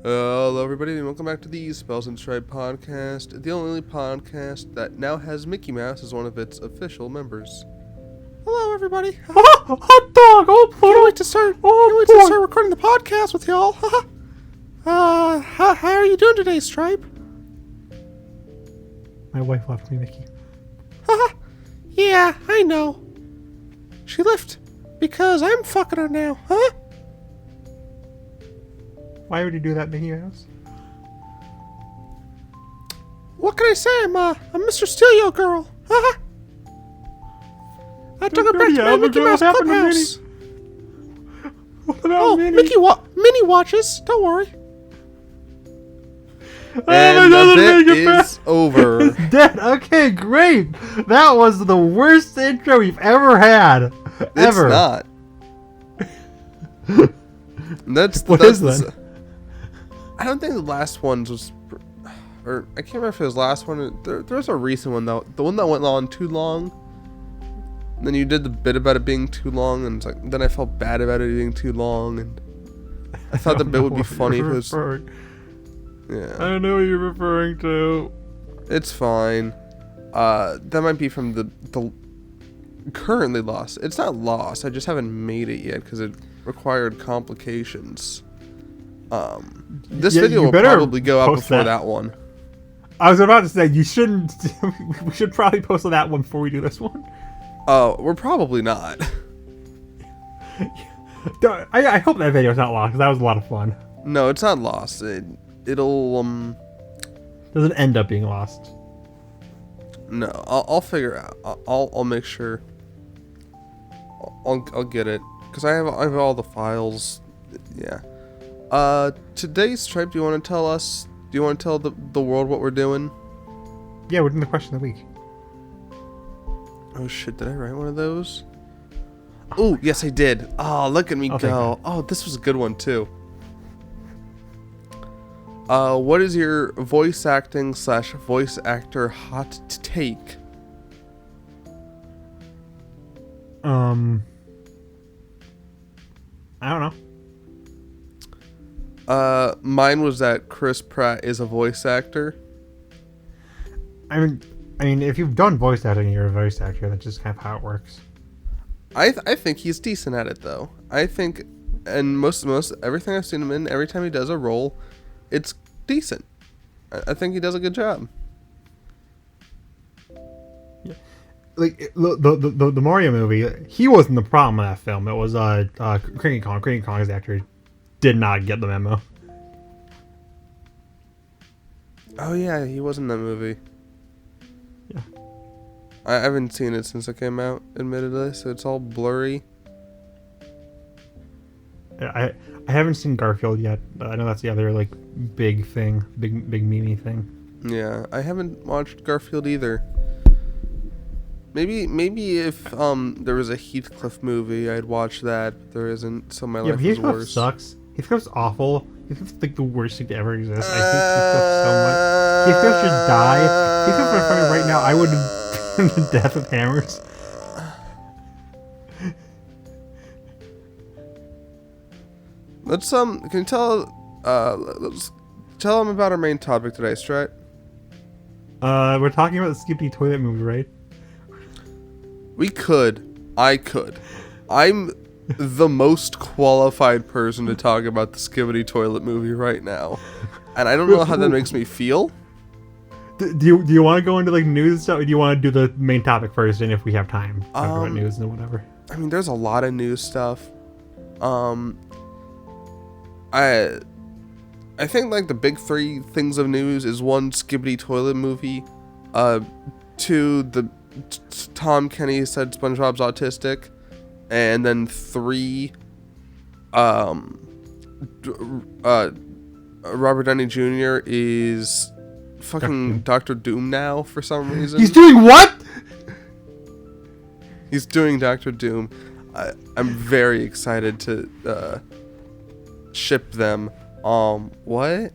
Hello, everybody, and welcome back to the Spells and Stripe podcast, the only podcast that now has Mickey Mouse as one of its official members. Hello, everybody. Hot dog! Oh, Can't wait to start. Can't wait to start recording the podcast with y'all. How are you doing today, Stripe? My wife left me, Mickey. Yeah, I know. She left because I'm fucking her now, huh? Why would you do that, Mickey Mouse? What can I say? I'm Mr. Steelio Girl. I took her back to my Mickey Mouse clubhouse. What about Minnie? Minnie watches. Don't worry. And the bit is over. Dead. Okay, great. That was the worst intro we've ever had. Ever. It's not. What is that? I don't think the last one was, or I can't remember if it was the last one. There was a recent one though. The one that went on too long. And then you did the bit about it being too long, and it's like, then I felt bad about it being too long, and I thought the bit would be funny if it was. Yeah. I don't know what you're referring to. It's fine. That might be from the currently lost. It's not lost. I just haven't made it yet because it required complications. This video will probably go out before that one. I was about to say you shouldn't. We should probably post that one before we do this one. Oh, we're probably not. I hope that video's not lost because that was a lot of fun. No, it's not lost. It'll Doesn't end up being lost. No, I'll figure out. I'll make sure. I'll get it because I have all the files. Yeah. Today, Stripe, do you want to tell us? Do you want to tell the world what we're doing? Yeah, we're doing the question of the week. Oh shit! Did I write one of those? Oh yes, I did. Oh, look at me go! Oh, this was a good one too. What is your voice acting / voice actor hot take? I don't know. Mine was that Chris Pratt is a voice actor. I mean, if you've done voice acting, you're a voice actor. That's just kind of how it works. I think he's decent at it though. I think, and most everything I've seen him in, every time he does a role, it's decent. I think he does a good job. Yeah, like the Mario movie, he wasn't the problem in that film. It was Cranky Kong. Cranky Kong's actor did not get the memo. Oh yeah, he was in that movie. Yeah. I haven't seen it since it came out, admittedly, so it's all blurry. I haven't seen Garfield yet. I know that's the other like big thing, big meme thing. Yeah, I haven't watched Garfield either. Maybe if there was a Heathcliff movie, I'd watch that. But there isn't, so my life is Heathcliff worse. Sucks. Heathcliff's awful. Heathcliff's like the worst thing to ever exist. I hate Heathcliff so much. Heathcliff should die. Heathcliff in front of me right now, I would have done to death with hammers. Let's can you let's tell them about our main topic today, Strat? We're talking about the Skippy toilet movie, right? I could. I'm the most qualified person to talk about the Skibbity Toilet movie right now. And I don't know how that makes me feel. Do you want to go into like news stuff, or do you want to do the main topic first, and if we have time, talk about news and whatever? I mean, there's a lot of news stuff. I think like the big three things of news is one, Skibbity Toilet movie, two, the Tom Kenny said SpongeBob's autistic, and then three, Robert Downey Jr. is fucking Dr. Doom now for some reason. He's doing what? He's doing Dr. Doom. I'm very excited to ship them. What?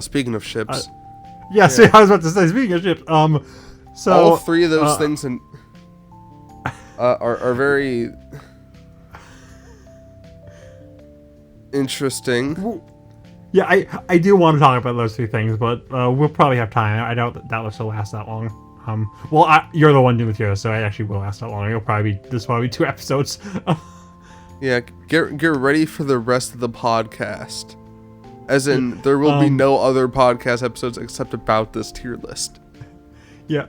Speaking of ships. Yeah, see, I was about to say, speaking of ships, so all three of those things are very Interesting. Yeah, I do want to talk about those two things, but we'll probably have time. I doubt that list will last that long. You're the one doing the tier list, so I actually will last that long. This will probably be 2 episodes. Yeah, get ready for the rest of the podcast. As in, there will be no other podcast episodes except about this tier list. Yeah.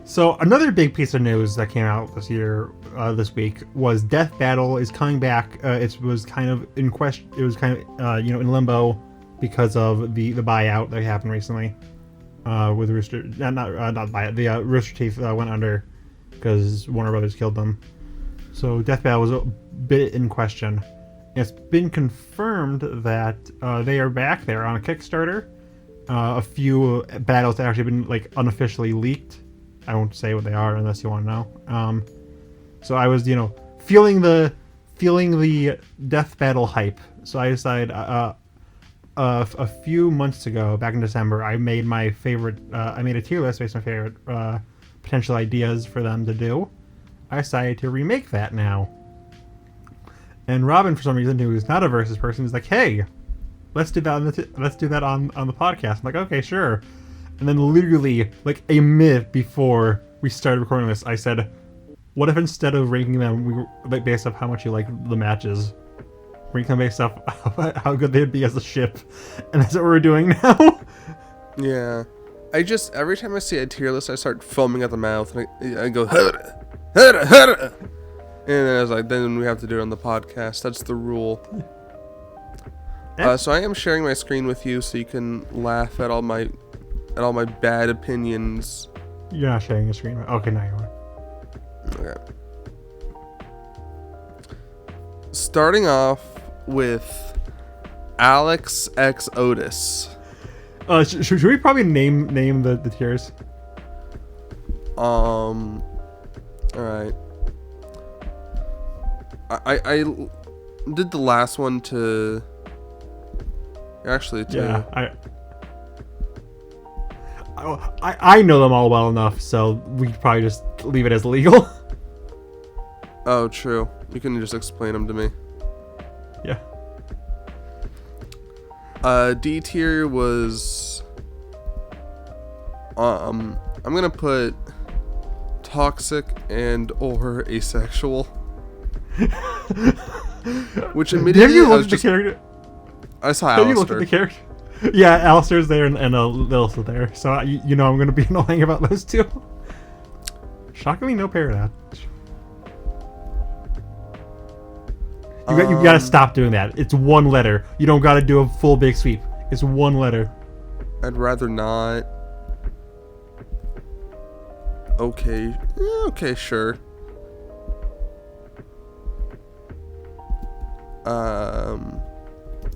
So another big piece of news that came out this week was Death Battle is coming back. It was kind of in question. It was kind of in limbo because of the buyout that happened recently. With Rooster, not buyout. The Rooster Teeth went under because Warner Brothers killed them. So Death Battle was a bit in question. It's been confirmed that they are back. They're on a Kickstarter. A few battles that actually been like unofficially leaked. I won't say what they are unless you want to know. So I was, feeling the Death Battle hype. So I decided a few months ago, back in December, I made my favorite. I made a tier list based on my favorite potential ideas for them to do. I decided to remake that now. And Robin, for some reason, who is not a Versus person, is like, "Hey, let's do that. Let's do that on the podcast." I'm like, "Okay, sure." And then literally, like a minute before we started recording this, I said, "What if instead of ranking them, we were based off how much you like the matches, rank them based off how good they'd be as a ship?" And that's what we're doing now. Yeah, every time I see a tier list, I start foaming at the mouth, and I go, "Hurrah! And then I was like, then we have to do it on the podcast. That's the rule. So I am sharing my screen with you, so you can laugh at all my bad opinions. You're not sharing your screen. Okay, now you are. Okay. Starting off with Alex X Otis. Should we probably name the tiers? All right. I did the last one to. Actually, too. Yeah, I know them all well enough, so we could probably just leave it as legal. Oh, true. You can just explain them to me. Yeah. D tier was. I'm gonna put toxic and or asexual. Which immediately have you looked at the character? I saw Have you looked at the character? Yeah, Alistair's there and Lil's there. So I'm going to be annoying about those two. Shockingly, no Paradox. You got to stop doing that. It's one letter. You don't got to do a full big sweep. It's one letter. I'd rather not. Okay. Okay, sure.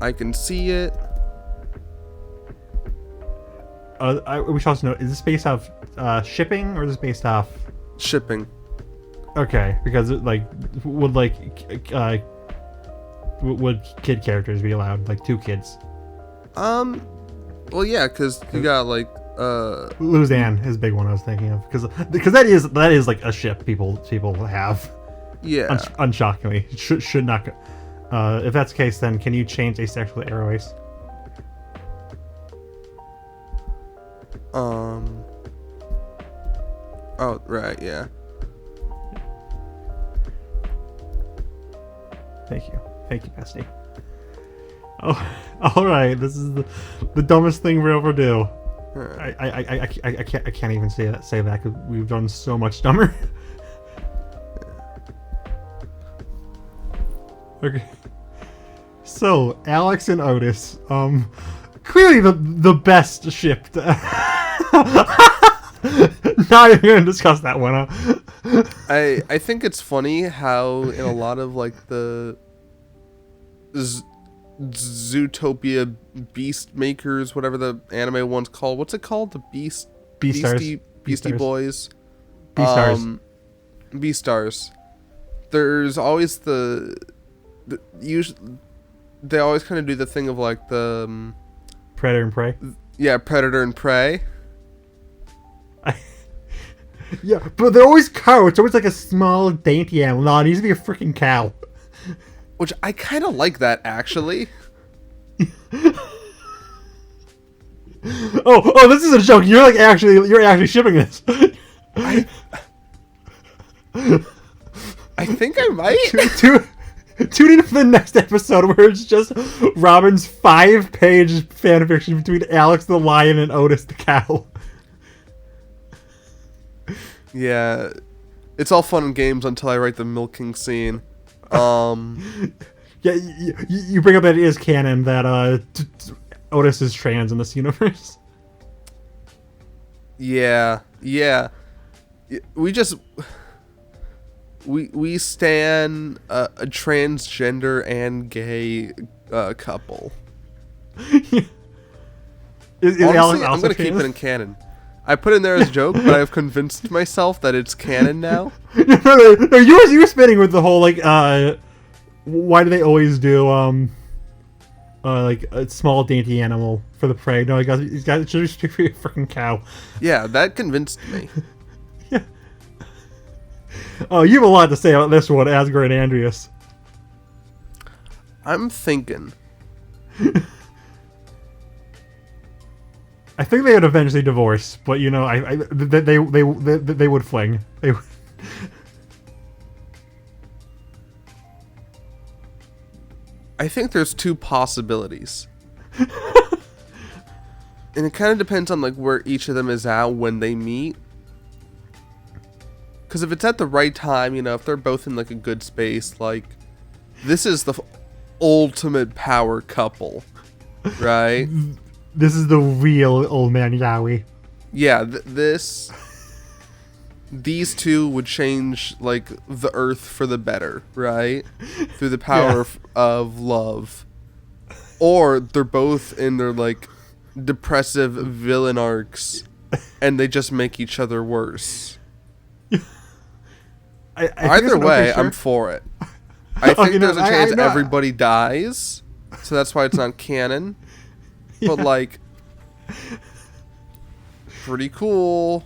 I can see it. We should also know, is this based off shipping or is this based off shipping? Okay, because would kid characters be allowed, like 2 kids? Well, yeah, because you got like Luzanne is a big one I was thinking of, because that is like a ship people have. Yeah. Unshockingly, should not go. If that's the case, then can you change asexual to Aeroace? Oh, right, yeah. Thank you, bestie. Oh, all right. This is the dumbest thing we'll ever do. Right. I can't even say that because we've done so much dumber. Okay. So Alex and Otis, clearly the best ship. Not even gonna discuss that one. Huh? I think it's funny how in a lot of like the Zootopia Beast Makers, whatever the anime one's called, what's it called? The Beastie Boys, Beastars. Beastars. There's always they always kind of do the thing of like the Predator and Prey. Yeah, Predator and Prey. Yeah, but they're always cow. It's always like a small, dainty animal. No, it needs to be a freaking cow. Which I kind of like that, actually. Oh, this is a joke. You're actually shipping this. I think I might. Tune in for the next episode where it's just Robin's 5-page fanfiction between Alex the lion and Otis the cow. Yeah, it's all fun and games until I write the milking scene. Yeah, you bring up that it is canon that Otis is trans in this universe. Yeah. We stan a transgender and gay couple. Honestly, I'm gonna keep it in canon. I put in there as a joke, but I've convinced myself that it's canon now. No, you were spinning with the whole like, why do they always do like a small dainty animal for the prey? No, he's got it should be for a freaking cow. Yeah, that convinced me. Yeah. Oh, you have a lot to say about this one, Asgard and Andreas. I'm thinking. I think they would eventually divorce, but you know, they would fling. They would. I think there's two possibilities. And it kind of depends on like where each of them is at when they meet. Because if it's at the right time, you know, if they're both in like a good space, like this is the ultimate power couple, right? This is the real old man Yowie. Yeah, these two would change like the earth for the better, right? Through the power of love. Or they're both in their like depressive villain arcs and they just make each other worse. Either way, I'm for it. I think there's a chance everybody dies, so that's why it's not canon. But like, pretty cool.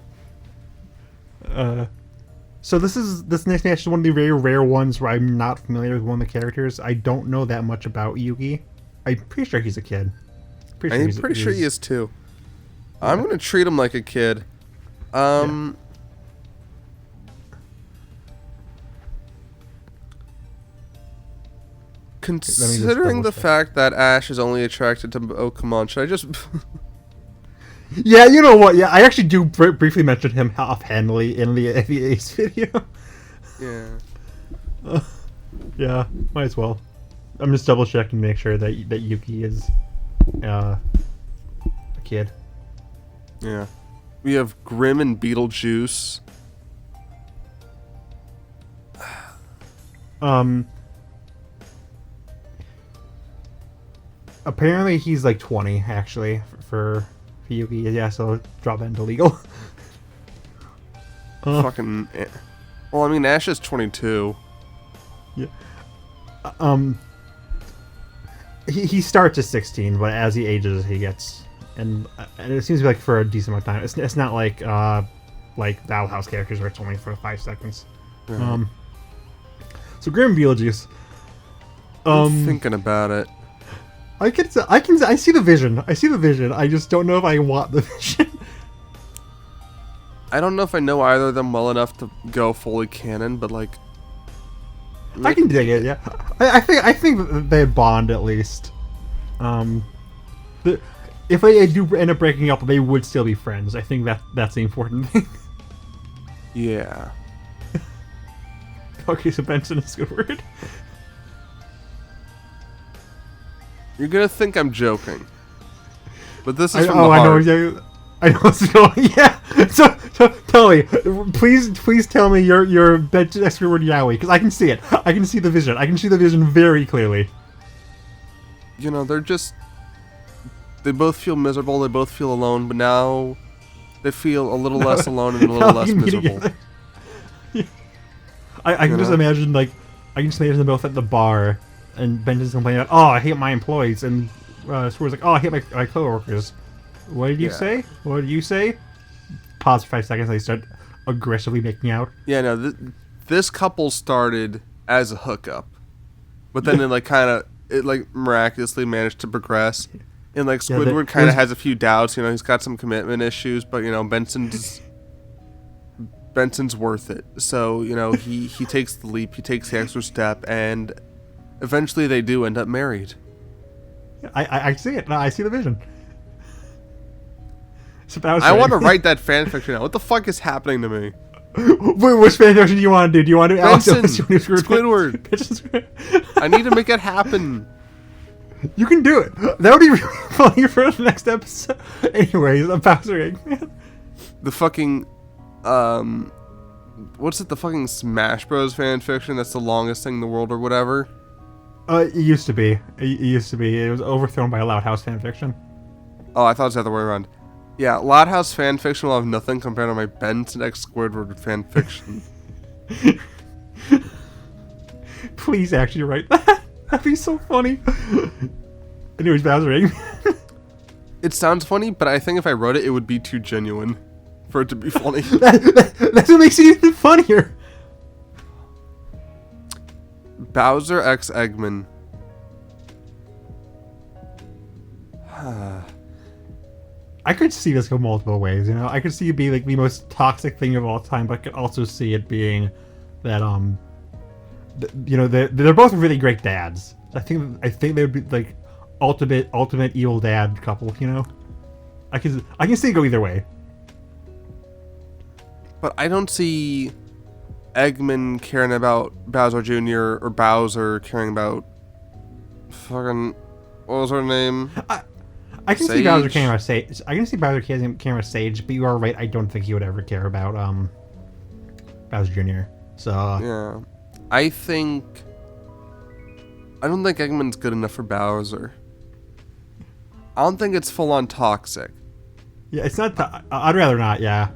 So this next match is one of the very rare ones where I'm not familiar with one of the characters. I don't know that much about Yugi. I'm pretty sure he's a kid. I'm pretty sure he is too. Yeah. I'm gonna treat him like a kid. Considering the fact that Ash is only attracted to... Oh, come on. Should I just... Yeah, you know what? Yeah, I actually do briefly mention him offhandedly in the Ace video. Yeah. Yeah, might as well. I'm just double checking to make sure that Yuki is a kid. Yeah. We have Grimm and Beetlejuice. Apparently he's like 20 actually for Yugi. Yeah, so drop that into legal. Fucking. Well, I mean, Ash is 22. Yeah. He starts at 16, but as he ages, he gets, and it seems like for a decent amount of time. It's not like the Outhouse characters where it's only for 5 seconds. Right. So Grimm Beetlejuice. I'm thinking about it. I see the vision. I see the vision. I just don't know if I want the vision. I don't know if I know either of them well enough to go fully canon, but like I can dig it. Yeah, I think they bond at least. If they do end up breaking up, they would still be friends. I think that's the important thing. Yeah. Okay, so Benson is a good word. You're gonna think I'm joking, but this is from the heart. I know. Yeah, I know what's going. Yeah. So tell me, please tell me your extra word Yowie, because I can see it. I can see the vision. I can see the vision very clearly. You know, they both feel miserable. They both feel alone, but now they feel a little less alone and a little less miserable. Yeah. I can just imagine them both at the bar. And Benjamin's complaining, oh, I hate my employees. And Swear's like, oh, I hate my coworkers. What did you say? What did you say? Pause for 5 seconds. They start aggressively making out. Yeah, no, this couple started as a hookup. but then it like kind of it like miraculously managed to progress. And like Squidward kind of has a few doubts. You know, he's got some commitment issues, but you know Benson's worth it. So you know he takes the leap, he takes the extra step, and eventually they do end up married. I see it. No, I see the vision. So I want to write that fan fiction now. What the fuck is happening to me? Wait, which fan fiction do you want to do? Do you want to do Benson, Squidward. I need to make it happen. You can do it. That would be really funny for the next episode. Anyways, I'm Bowser Eggman. The fucking, what's it? The fucking Smash Bros. Fan fiction that's the longest thing in the world or whatever. It used to be. It used to be. It was overthrown by Loud House fan fiction. Oh, I thought it was the other way around. Yeah, Loud House fan fiction will have nothing compared to my Benson X Squidward fan fiction. Please actually write that. That'd be so funny. Anyways, Bowser Eggman. It sounds funny, but I think if I wrote it, it would be too genuine for it to be funny. That's what makes it even funnier. Bowser X Eggman. I could see this go multiple ways, you know. I could see it being like the most toxic thing of all time, but I could also see it being that you know, they're both really great dads. I think they would be like ultimate evil dad couple, you know. I can see it go either way. But I don't see Eggman caring about Bowser Jr. or Bowser caring about fucking, what was her name? I can see Bowser caring about Sage. I can see Bowser caring about Sage, but you are right. I don't think he would ever care about Bowser Jr. So yeah, I don't think Eggman's good enough for Bowser. I don't think it's full on toxic. Yeah, it's not. I'd rather not. Yeah.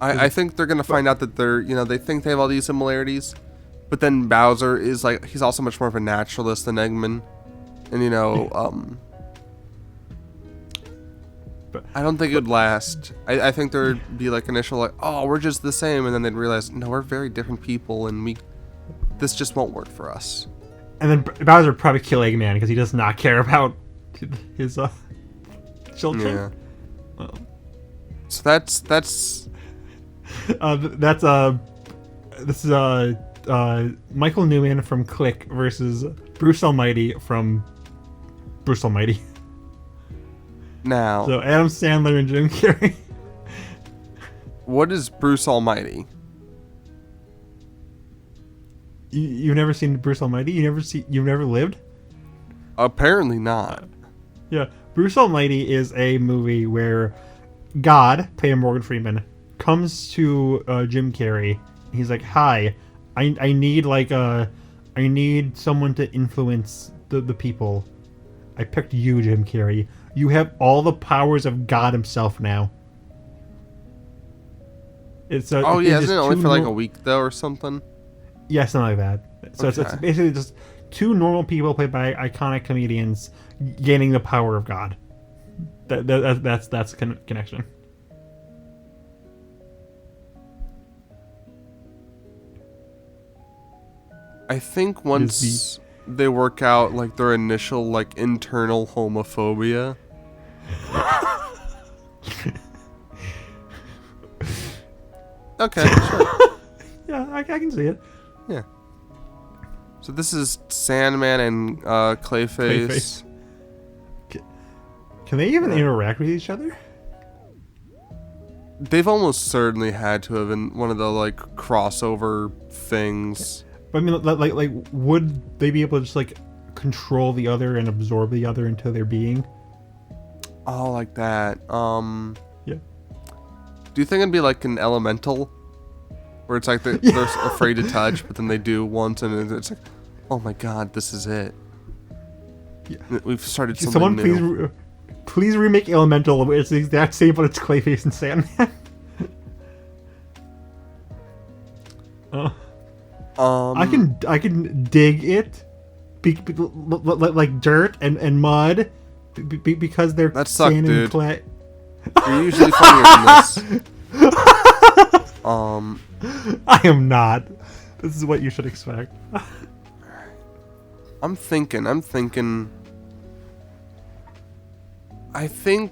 I think they're gonna find out that they're, you know, they think they have all these similarities, but then Bowser is like, he's also much more of a naturalist than Eggman, and you know, but I don't think it would last. I think there'd be like initial like, oh, we're just the same, and then they'd realize, no, we're very different people, and this just won't work for us. And then Bowser would probably kill Eggman because he does not care about his children. Yeah. So that's this is Michael Newman from Click versus Bruce Almighty from Bruce Almighty. Now, so Adam Sandler and Jim Carrey. What is Bruce Almighty? You've never seen Bruce Almighty? You've never lived? Apparently not. Yeah, Bruce Almighty is a movie where God, played by Morgan Freeman, comes to Jim Carrey. He's like, "Hi, I need someone to influence the people. I picked you, Jim Carrey. You have all the powers of God himself now." It's isn't it only for like a week though or something? Yeah, something like that. So okay. It's basically just two normal people played by iconic comedians gaining the power of God. That's the connection. I think once they work out like their initial like internal homophobia. Okay, sure. Yeah, I can see it. Yeah. So this is Sandman and Clayface. Can they even interact with each other? They've almost certainly had to have in one of the like crossover things. But I mean, like, would they be able to just like control the other and absorb the other into their being? Oh, like that. Yeah. Do you think it'd be like an elemental, where it's like they're afraid to touch, but then they do once, and it's like, oh my god, this is it. Yeah. We've started something new. Please remake Elemental. It's the exact same, but it's Clayface and Sandman. I can dig it, like dirt and mud, because they're sand and clay. You're usually funnier than this. I am not. This is what you should expect. I'm thinking. I think,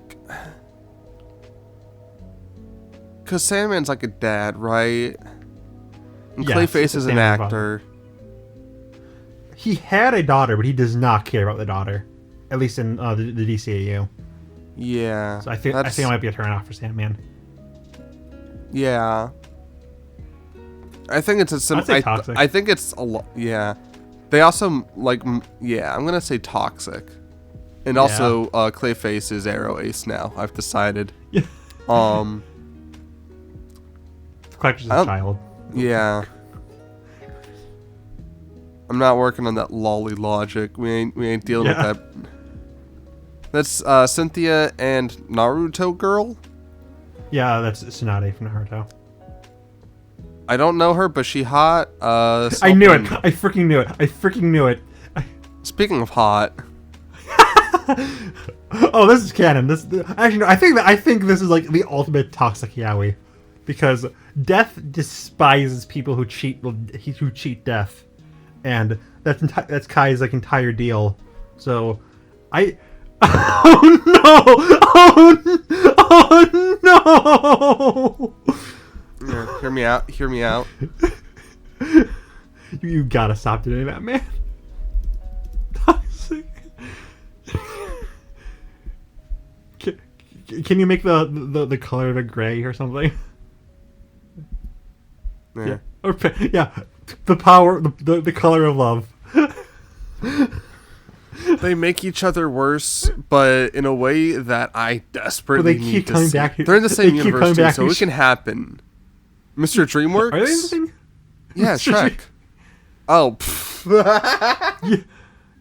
because Sandman's like a dad, right? And Yes, Clayface is an Sandman's actor. He had a daughter, but he does not care about the daughter, at least in the DCAU. Yeah. So I think it might be a turnoff for Sandman. Yeah. I think it's a toxic. I think it's a lot. Yeah. They also like. Yeah, I'm gonna say toxic. And also, Clayface is Arrow Ace now. I've decided. Yeah. Collector's a child. Yeah. I'm not working on that lolly logic. We ain't dealing with that. That's Cynthia and Naruto girl. Yeah, that's Tsunade from Naruto. I don't know her, but she hot. I knew it. I freaking knew it. Speaking of hot. Oh, this is canon. Actually, no. I think this is like the ultimate toxic yaoi, because Death despises people who cheat Death, and that's Kai's like entire deal. So, oh no! Yeah, hear me out. You gotta stop doing that, man. Toxic. Can you make the color of it gray or something? Yeah. Yeah. The power, the color of love. They make each other worse, but in a way that I desperately need to see. They're in the same universe too, so it can happen. Mr. DreamWorks? Are they in the same? Yeah, Shrek. Oh.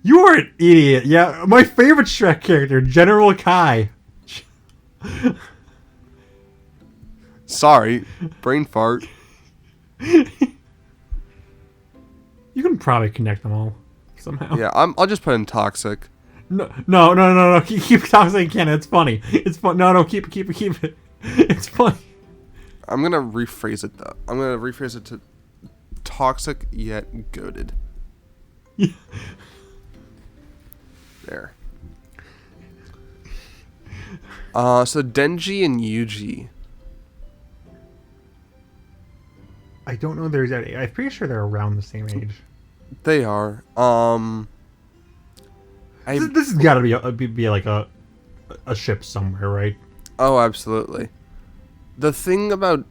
You are an idiot. Yeah, my favorite Shrek character, General Kai. Sorry, brain fart. You can probably connect them all somehow. Yeah, I'll just put in toxic. No. Keep toxic canon. It's funny. It's fun. No, keep it. It's funny. I'm gonna rephrase it though. I'm gonna rephrase it to toxic yet goated. Yeah. There. So Denji and Yuji. I don't know there's any. I'm pretty sure they're around the same age. They are. This has got to be like a ship somewhere, right? Oh, absolutely. The thing about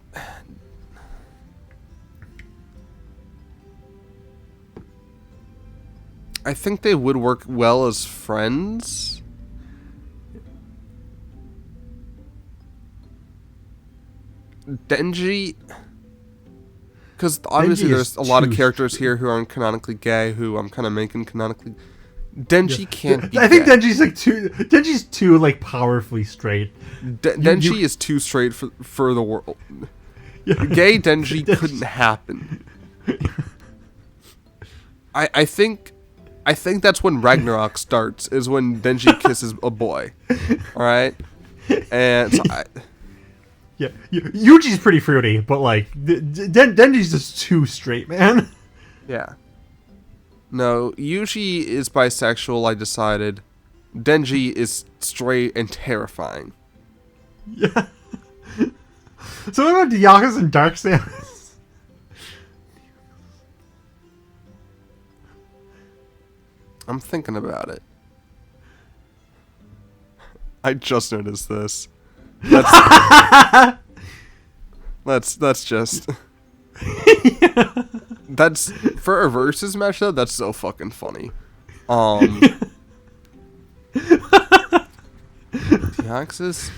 I think they would work well as friends. Denji, because obviously there's a lot of characters here who aren't canonically gay, who I'm kind of making canonically. Denji can't be. I think gay. Denji's too like powerfully straight. Denji is too straight for the world. Yeah. Gay Denji couldn't happen. I think that's when Ragnarok starts. Is when Denji kisses a boy. All right, and so yeah, Yuji's pretty fruity, but like Denji's just too straight, man. Yeah. No, Yuji is bisexual. I decided. Denji is straight and terrifying. Yeah. So what about Diakas and Dark Samus? I'm thinking about it. I just noticed this. That's just. That's for a versus match though. That's so fucking funny. Deoxys.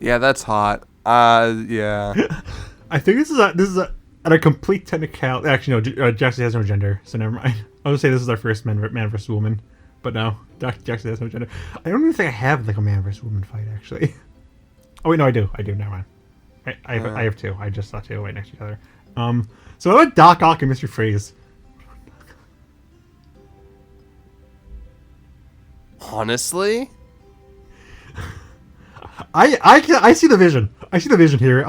Yeah, that's hot. Yeah. I think this is a complete technicality. Actually, no. Jackson has no gender, so never mind. I was gonna say this is our first man versus woman, but no, Jackson has no gender. I don't even think I have like a man versus woman fight actually. Oh wait, no, I do. Never mind. I have two. I just saw two right next to each other. So what about Doc Ock and Mr. Freeze? Honestly, I see the vision. I see the vision here.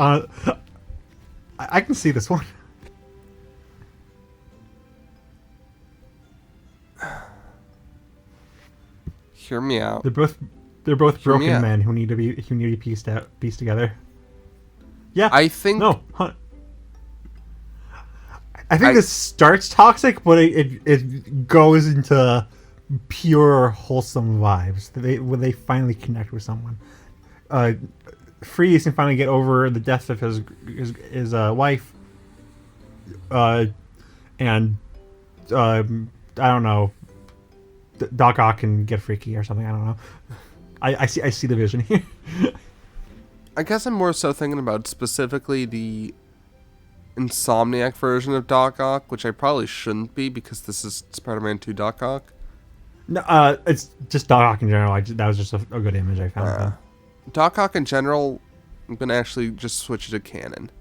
I can see this one. Hear me out. They're both Hear me broken out. men who need to be pieced together. Yeah. I think No. I think this starts toxic, but it goes into pure wholesome vibes. When they finally connect with someone. Freeze can finally get over the death of his wife. And I don't know. Doc Ock can get freaky or something. I don't know. I see the vision here. I guess I'm more so thinking about specifically the Insomniac version of Doc Ock, which I probably shouldn't be because this is Spider-Man 2 Doc Ock. No, it's just Doc Ock in general. That was just a good image I found. Of him. Doc Ock in general, I'm gonna actually just switch it to canon.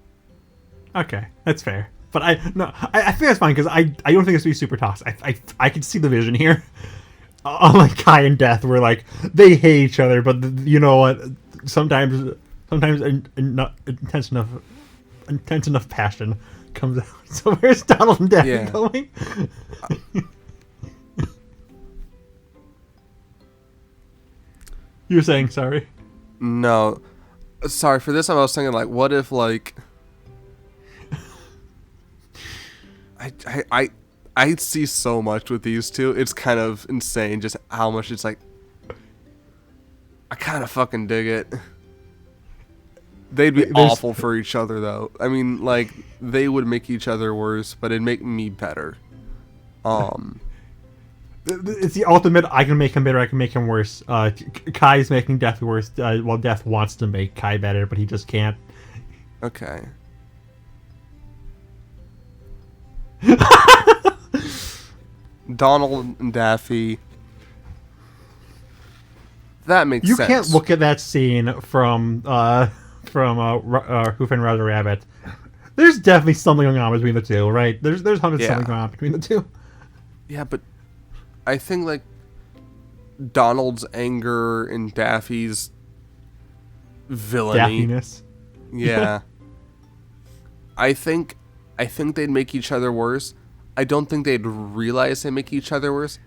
Okay, that's fair. But I think that's fine because I don't think it's gonna be super toxic. I can see the vision here. Unlike Kai and Death, where like they hate each other, but you know what? Sometimes intense enough passion comes out. So where's Donald and Daphne going? You were saying sorry? No, sorry for this. I was thinking like, what if like I see so much with these two. It's kind of insane just how much it's like. I kind of fucking dig it. They'd be awful for each other, though. I mean, like, they would make each other worse, but it'd make me better. It's the ultimate, I can make him better, I can make him worse. Kai's making Death worse, while Death wants to make Kai better, but he just can't. Okay. Donald and Daffy. That makes sense. You can't look at that scene from Who Framed Roger Rabbit. There's definitely something going on between the two, right? There's something going on between the two. Yeah, but I think like Donald's anger and Daffy's villainy. Daffiness. Yeah. I think they'd make each other worse. I don't think they'd realize they make each other worse.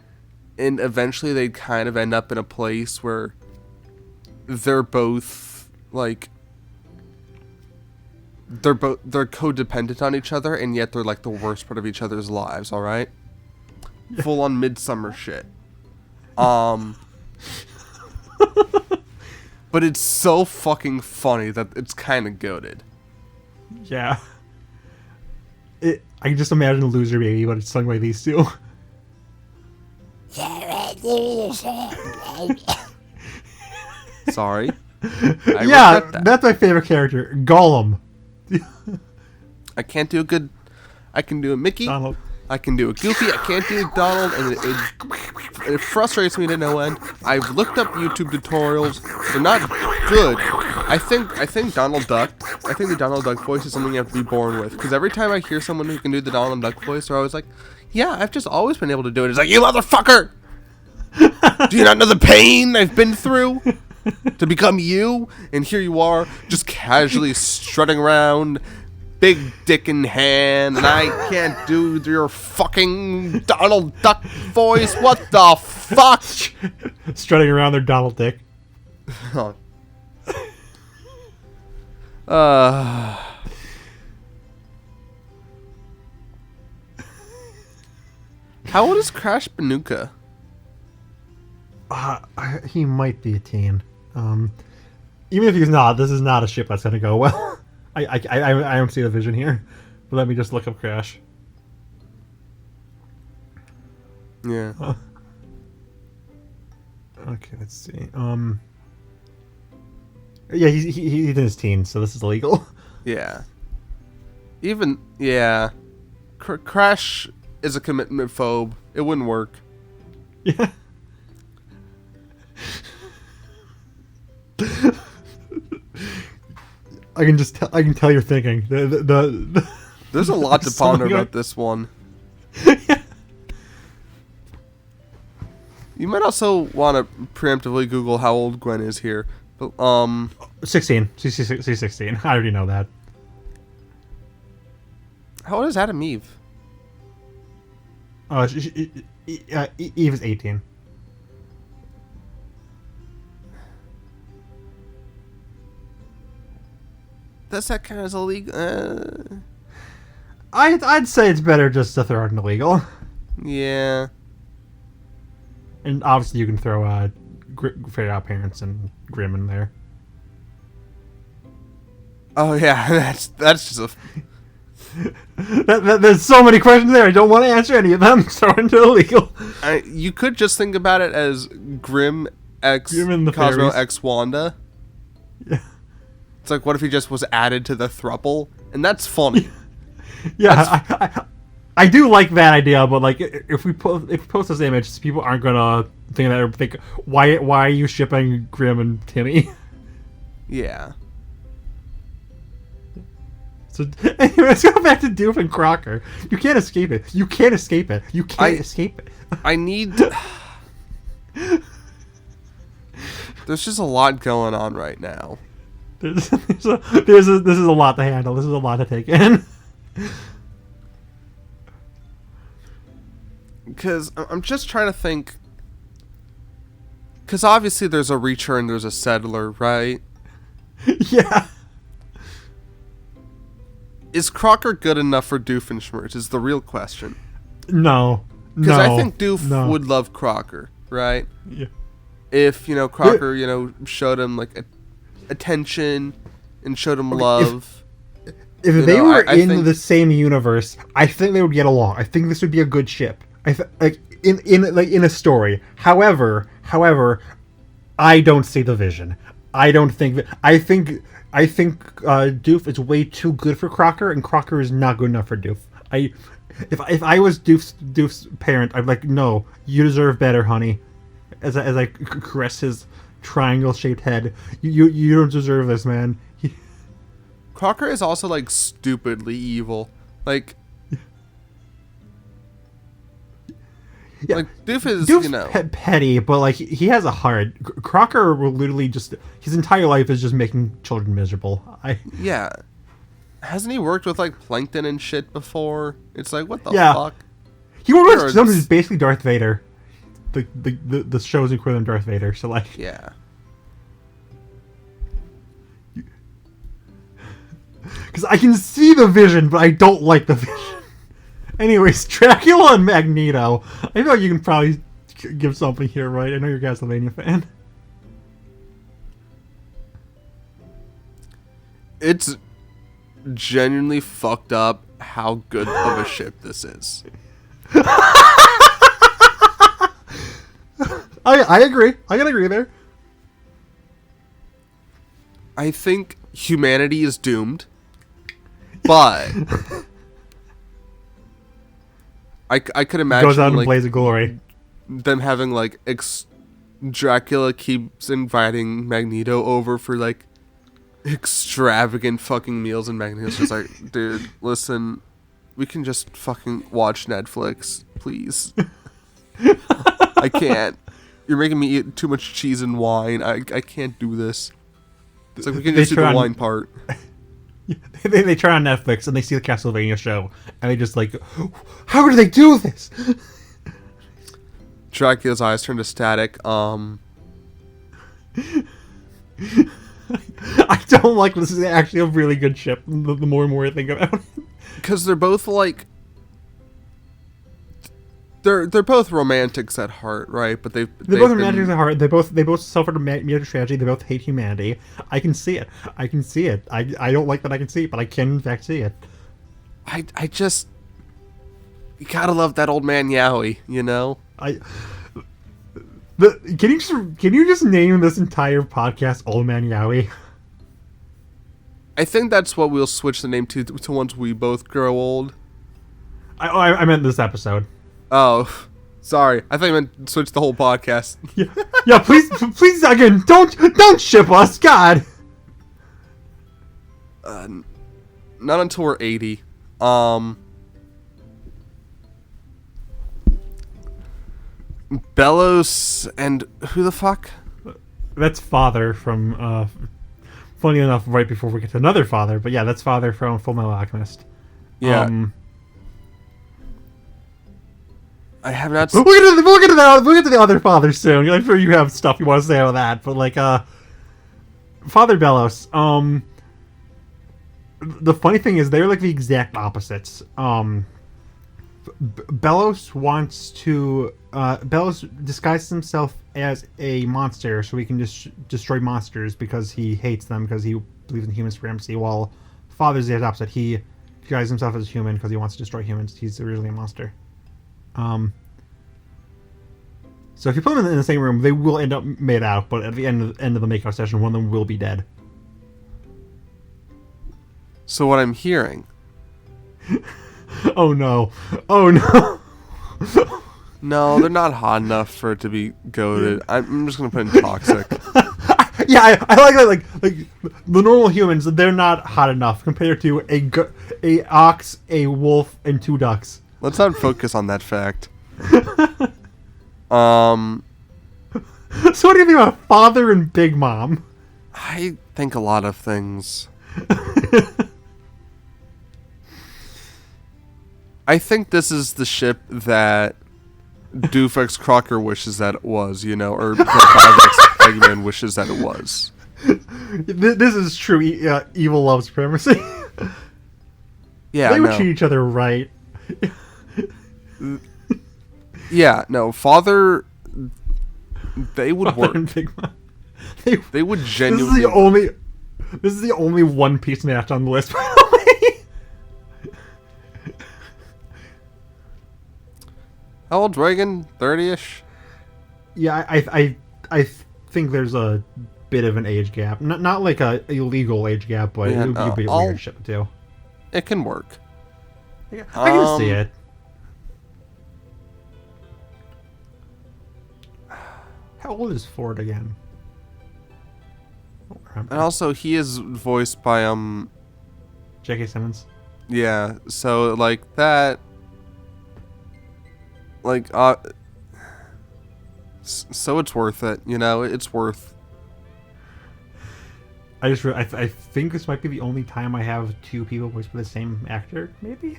And eventually they'd kind of end up in a place where they're both like they're codependent on each other, and yet they're like the worst part of each other's lives, all right? Full on Midsummer shit. But it's so fucking funny that it's kind of goated. Yeah. I can just imagine Loser Baby, but it's sung by these two. Sorry. Yeah, that's my favorite character, Gollum. I can't do a good. I can do a Mickey. Donald. I can do a Goofy. I can't do Donald, and it frustrates me to no end. I've looked up YouTube tutorials. They're not good. I think Donald Duck. I think the Donald Duck voice is something you have to be born with. Because every time I hear someone who can do the Donald Duck voice, they're always like, "Yeah, I've just always been able to do it." It's like, you motherfucker! Do you not know the pain I've been through to become you? And here you are, just casually strutting around, big dick in hand, and I can't do your fucking Donald Duck voice. What the fuck? Strutting around their Donald Dick. Oh. How old is Crash Banuka? He might be a teen. Even if he's not, this is not a ship that's gonna go well. I don't see the vision here. But let me just look up Crash. Yeah. Okay, let's see. Yeah, he's in his teens, so this is illegal. Yeah. Yeah. Crash is a commitment phobe. It wouldn't work. Yeah. I can tell you're thinking. There's a lot to ponder about this one. You might also want to preemptively Google how old Gwen is here. But 16. She's 16. I already know that. How old is Adam Eve? Oh, Eve is 18. Does that count as illegal? I'd say it's better just to throw it in illegal. Yeah. And obviously you can throw Fairy Odd Parents and Grimm in there. Oh yeah, that's just a. There's so many questions there. I don't want to answer any of them. Throw it into illegal. You could just think about it as Grimm x and the Cosmo fairies. x Wanda. Yeah. It's like, what if he just was added to the throuple? And that's funny. Yeah, I do like that idea, but like if we post this image, people aren't gonna think why are you shipping Grimm and Timmy? Yeah. So anyway, let's go back to Doof and Crocker. You can't escape it. You can't escape it. You can't escape it. I need. There's just a lot going on right now. This is a lot to handle. This is a lot to take in. Because I'm just trying to think. Because obviously there's a Reacher and there's a Settler, right? Yeah. Is Crocker good enough for Doofenshmirtz is the real question. No. Because I think Doof would love Crocker, right? Yeah. If, Crocker, showed him, like, attention and showed him love. If they were in the same universe, I think they would get along. I think this would be a good ship. In a story. However, I don't see the vision. I don't think that. I think Doof is way too good for Crocker, and Crocker is not good enough for Doof. If I was Doof's parent, I'd be like, no, you deserve better, honey. As I caress his triangle-shaped head, you don't deserve this, man. Crocker is also like stupidly evil. Like, yeah, like Doof's petty, but like he has a heart. Crocker will literally just his entire life is just making children miserable. Yeah. Hasn't he worked with like Plankton and shit before? It's like, what the fuck? He worked with someone who's basically Darth Vader. The show's equivalent to Darth Vader. So like, yeah. Because I can see the vision, but I don't like the vision. Anyways, Dracula and Magneto. I feel like you can probably give something here, right? I know you're a Castlevania fan. It's genuinely fucked up how good of a ship this is. I agree. I can agree there. I think humanity is doomed, but I could imagine goes out in like, blaze of glory. Them having like Dracula keeps inviting Magneto over for like extravagant fucking meals, and Magneto's just like, dude, listen, we can just fucking watch Netflix, please. I can't. You're making me eat too much cheese and wine. I can't do this. It's like we can just do the wine part. They turn on Netflix and they see the Castlevania show and they just like, how do they do this? Dracula's eyes turn to static. I don't like this. Is actually a really good ship. The more and more I think about it, because they're both like, they're both romantics at heart, right? But they're both romantics at heart. They both suffered a major tragedy. They both hate humanity. I can see it. I don't like that I can see it, but I can in fact see it. I just, you gotta love that old man Yowie, you know. Can you just name this entire podcast Old Man Yowie? I think that's what we'll switch the name to once we both grow old. I meant this episode. Oh, sorry. I thought you meant switch the whole podcast. Yeah. Please again, don't ship us, God. Not until we're 80. Bellows and who the fuck? That's Father from. Funny enough, right before we get to another Father, but yeah, that's Father from Full Metal Alchemist. Yeah. I have not. We'll get to the other fathers soon. I'm sure you have stuff you want to say about that, but like Father Bellows. The funny thing is they're like the exact opposites. Bellows wants to. Bellows disguises himself as a monster so he can just destroy monsters because he hates them because he believes in human supremacy. While Father's the opposite. He disguises himself as a human because he wants to destroy humans. He's originally a monster. So if you put them in the same room, they will end up made out. But at the end of the makeout session, one of them will be dead. So what I'm hearing. Oh no! Oh no! No, they're not hot enough for it to be goated. I'm just gonna put in toxic. Yeah, I like that. Like the normal humans, they're not hot enough compared to a ox, a wolf, and 2 ducks. Let's not focus on that fact. So what do you think about Father and Big Mom? I think a lot of things. I think this is the ship that Doofus Crocker wishes that it was, you know, or Eggman wishes that it was. This is true. Evil loves supremacy. Yeah, they would treat each other right. Yeah, no, Father. They would Father work. And Big Mom. They would genuinely. This is the only One Piece match on the list. By the way. How old's Reagan? 30-ish? Yeah, I think there's a bit of an age gap. Not like a illegal age gap, but Yeah, it would be a weird ship too. It can work. Yeah, I can see it. How old is Ford again? And also, he is voiced by J.K. Simmons. Yeah, so like that. Like so it's worth it, you know. It's worth. I think this might be the only time I have 2 people voiced by the same actor. Maybe.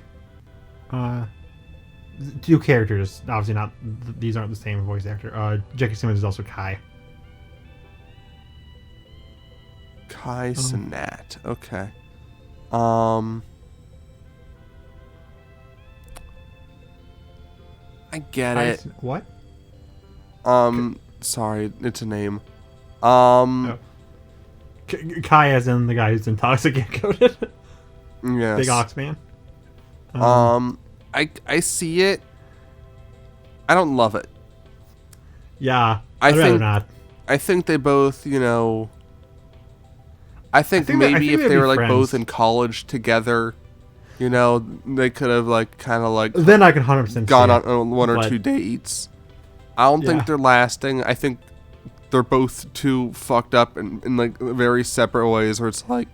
2 characters. Obviously not. These aren't the same voice actor. J.K. Simmons is also Kai. Kai Cenat. Okay. I get it. What? Sorry, it's a name. Oh. Kai, as in the guy who's intoxicated coated. Yes. Big Ox Man. I see it. I don't love it. Yeah, I'd rather not. I think they both, you know. I think maybe if they were like both in college together, you know, they could have like kind of like. Then I can 100% gone on 1 or 2 dates. I don't think they're lasting. I think they're both too fucked up in like very separate ways. Where it's like,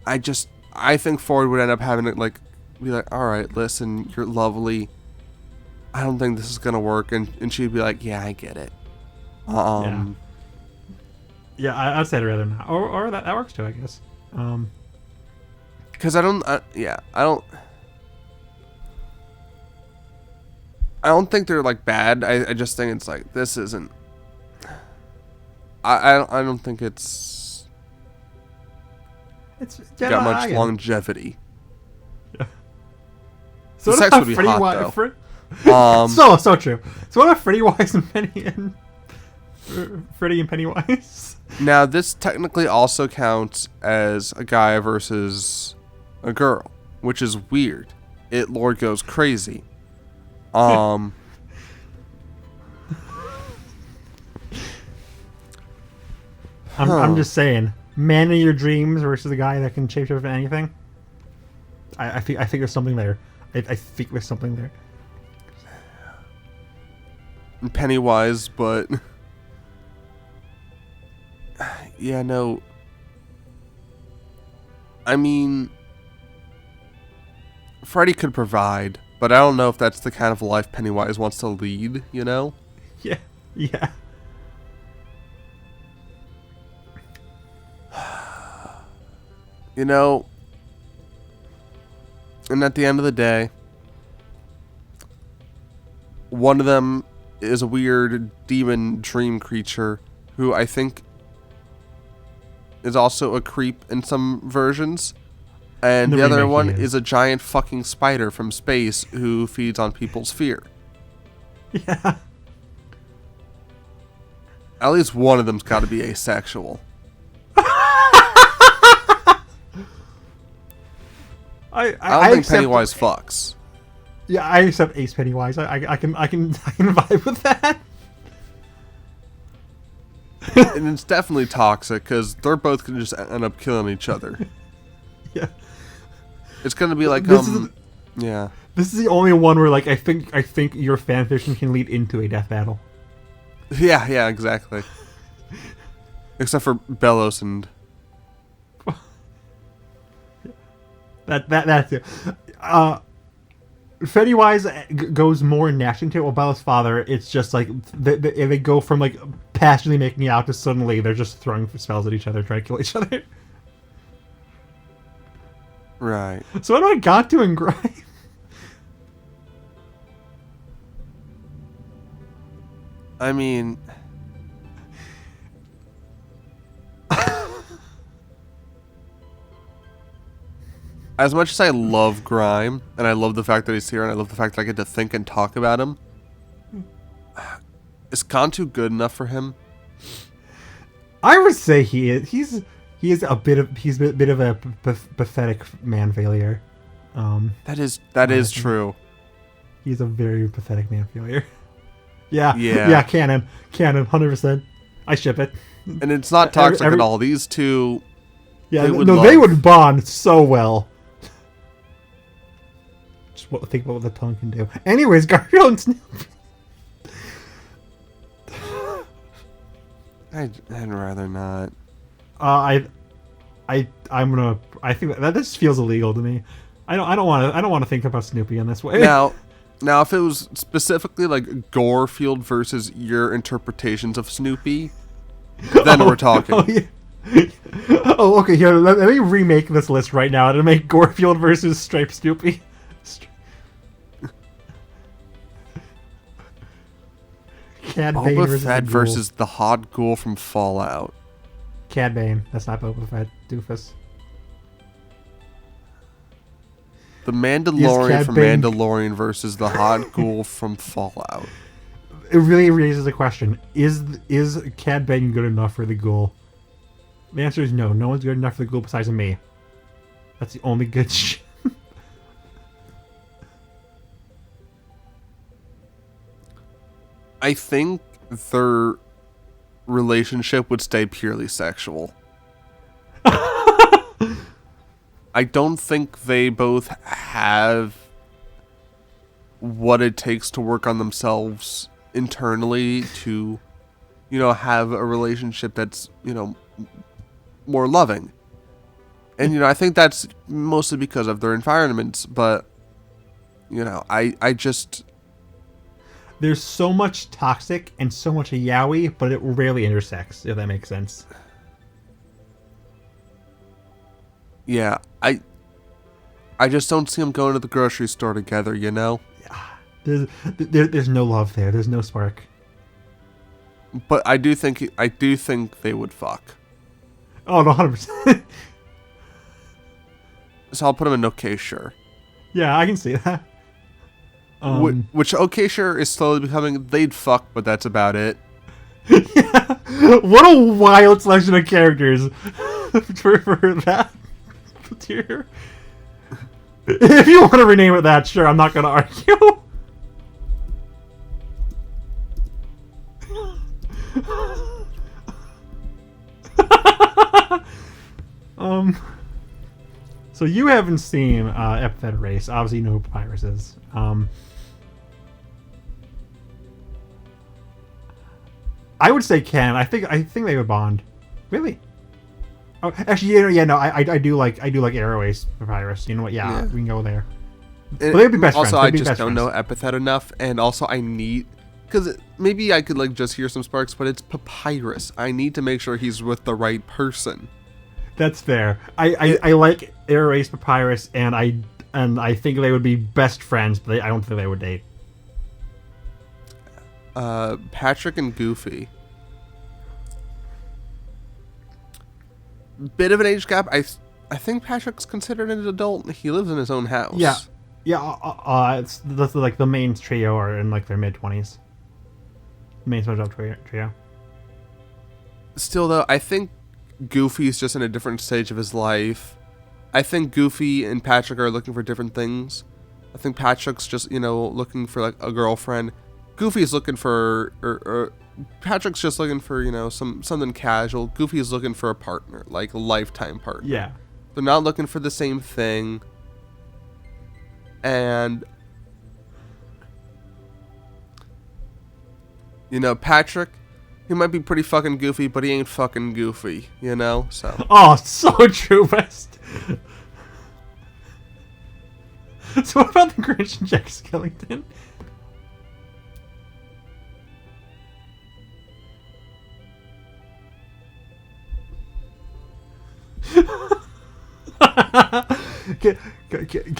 I think Ford would end up having to like be like, all right, listen, you're lovely. I don't think this is gonna work, and she'd be like, yeah, I get it. Yeah, I'd say I'd rather not, or that works too, I guess. Because I don't think they're like bad. I just think it's like this isn't. I don't think it's got much longevity. Yeah. So the sex would be hot though. So true. So what about Freddie Wise and Freddie and Pennywise? Now this technically also counts as a guy versus a girl, which is weird. Lord goes crazy. I'm just saying, man of your dreams versus a guy that can shapeshift into anything. I think there's something there. I think there's something there. Pennywise, but yeah, no. I mean, Freddy could provide, but I don't know if that's the kind of life Pennywise wants to lead, you know? Yeah. You know, And at the end of the day, one of them is a weird demon dream creature who I think is also a creep in some versions. And the other one is a giant fucking spider from space who feeds on people's fear. Yeah. At least one of them's got to be asexual. I don't think accept, Pennywise fucks. Yeah, I accept Ace Pennywise. I can vibe with that. And it's definitely toxic because they're both gonna just end up killing each other. Yeah. It's gonna be like yeah. This is the only one where like I think your fanfiction can lead into a death battle. Yeah, exactly. Except for Bellows and that's it. Pennywise goes more naturally into it. While Bella's father, it's just like they go from like passionately making out to suddenly they're just throwing spells at each other, trying to kill each other. Right. So what do I got to in Grime? I mean, as much as I love Grime, and I love the fact that he's here, and I love the fact that I get to think and talk about him, is Kantu good enough for him? I would say he is. He's a bit of a pathetic man failure. That is true. He's a very pathetic man failure. Yeah, canon, 100%. I ship it. And it's not toxic at all. These two, they would bond so well. Just think about what the tongue can do. Anyways, Garfield and Snoopy. I'd rather not. I think that this feels illegal to me. I don't want to think about Snoopy in this way. Now, if it was specifically like Gorefield versus your interpretations of Snoopy, then we're talking. Oh, okay. Here, let me remake this list right now to make Gorefield versus Striped Snoopy. Cad Bane Boba Fett versus the hot ghoul from Fallout. Cad Bane. That's not Boba Fett. Doofus. The Mandalorian from Mandalorian versus the hot ghoul from Fallout. It really raises a question. Is Cad Bane good enough for the ghoul? The answer is no. No one's good enough for the ghoul besides me. That's the only good shit. I think their relationship would stay purely sexual. I don't think they both have what it takes to work on themselves internally to, have a relationship that's, more loving. And, I think that's mostly because of their environments, but, I just... There's so much toxic and so much yaoi, but it rarely intersects, if that makes sense. Yeah, I just don't see them going to the grocery store together, Yeah. There's no love there. There's no spark. But I do think they would fuck. Oh, no, 100%. So I'll put them in okay, sure. Yeah, I can see that. Which okay, sure is slowly becoming they'd fuck, but that's about it. Yeah. What a wild selection of characters for that tier. If you want to rename it that, sure, I'm not going to argue. So you haven't seen Epithet Race. Obviously, you know who Papyrus is. I would say Ken. I think they would bond. Really? Oh, actually, no. I do like Arrow Ace Papyrus. You know what? Yeah, we can go there. But they'd be best friends. Also, I just don't know Epithet enough, and also I need, because maybe I could just hear some sparks, but it's Papyrus. I need to make sure he's with the right person. That's fair. I like Arrow Ace Papyrus, and I and I think they would be best friends, but I don't think they would date. Patrick and Goofy. Bit of an age gap. I think Patrick's considered an adult. He lives in his own house. Yeah. It's like the main trio are in like their mid-20s. Main SpongeBob trio. Still though, I think Goofy's just in a different stage of his life. I think Goofy and Patrick are looking for different things. I think Patrick's just, looking for like a girlfriend. Goofy's looking for or Patrick's just looking for, something casual. Goofy's looking for a partner, like a lifetime partner. Yeah. They're not looking for the same thing. And Patrick, he might be pretty fucking goofy, but he ain't fucking goofy, so. Oh, so true, West. So what about the Grinch and Jack Skellington?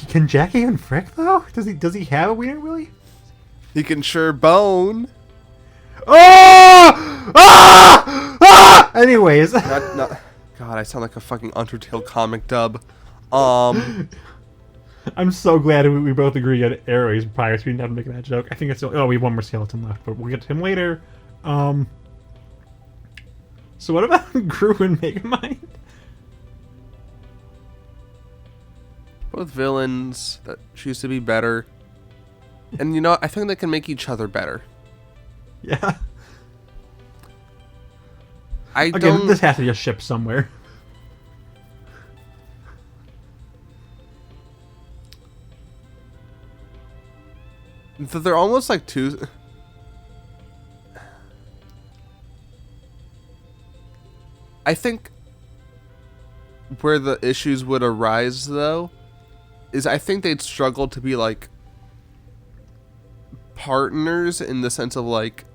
Can Jack even frick though? Does he have a wiener really? He can sure bone. Oh! Ah! Ah! Anyways. God, I sound like a fucking Undertale comic dub. I'm so glad we both agree on Aries prior to me not making that joke. I think it's we have one more skeleton left, but we'll get to him later. So what about Gru and Megamind? Both villains that choose to be better. And I think they can make each other better. Yeah. Again, this has to be a ship somewhere. They're almost like two. I think where the issues would arise, though, is I think they'd struggle to be like partners in the sense of like,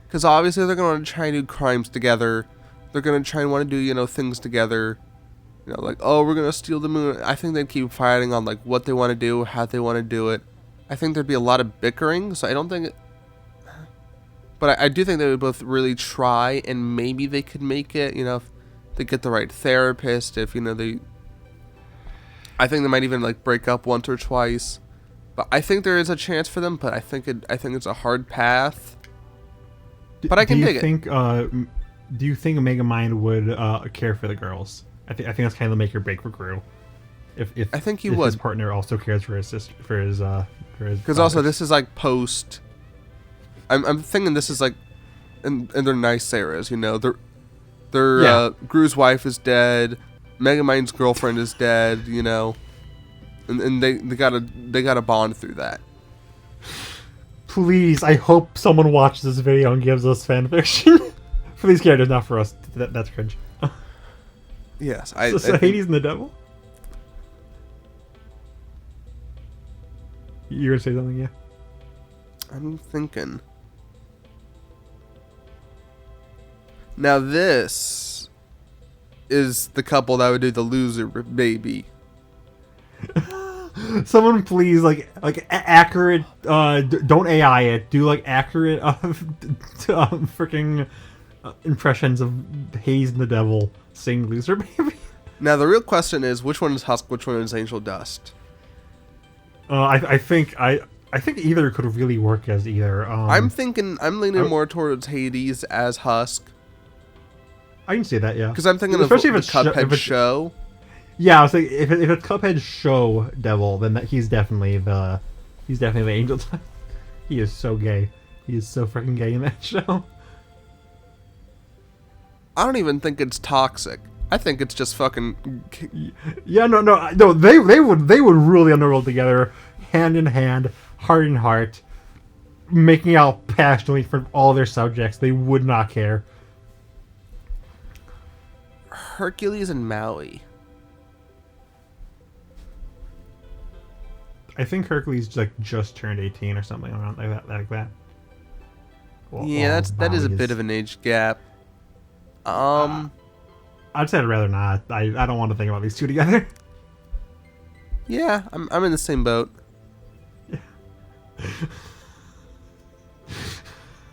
because obviously they're going to try and do crimes together. They're going to try and want to do, things together. Like, oh, we're going to steal the moon. I think they'd keep fighting on like what they want to do, how they want to do it. I think there'd be a lot of bickering, so I don't think but I do think they would both really try, and maybe they could make it, if they get the right therapist, if, they... I think they might even, like, break up once or twice. But I think there is a chance for them, but I think it's a hard path. But I can dig it. Do you think Megamind would care for the girls? I think that's kind of the make or break for Gru. If I think he if would. His partner also cares for his sister, for his because also this is like post. I'm thinking this is like, in their nice eras, their Gru's wife is dead, Megamind's girlfriend is dead, and they gotta bond through that. Please, I hope someone watches this video and gives us fanfiction for these characters, not for us. That's cringe. Yes, So Hades and the devil. You're gonna say something, yeah? I'm thinking. Now this is the couple that would do the loser baby. Someone please, like accurate. Don't AI it. Do like accurate, freaking impressions of Hades and the devil saying "loser baby." Now the real question is, which one is Husk? Which one is Angel Dust? I think either could really work as either. I'm leaning more towards Hades as Husk. I can see that, yeah. Because I'm thinking especially of if the Cuphead show. Yeah, I was thinking if it's Cuphead show devil, then he's definitely the Angel Dust. He is so gay. He is so freaking gay in that show. I don't even think it's toxic. I think it's just fucking. Yeah, no. They would really underworld together, hand in hand, heart in heart, making out passionately for all their subjects. They would not care. Hercules and Maui. I think Hercules just turned 18 or something around like that. Well, yeah, that is a bit of an age gap. I'd say I'd rather not. I don't want to think about these two together. Yeah, I'm in the same boat.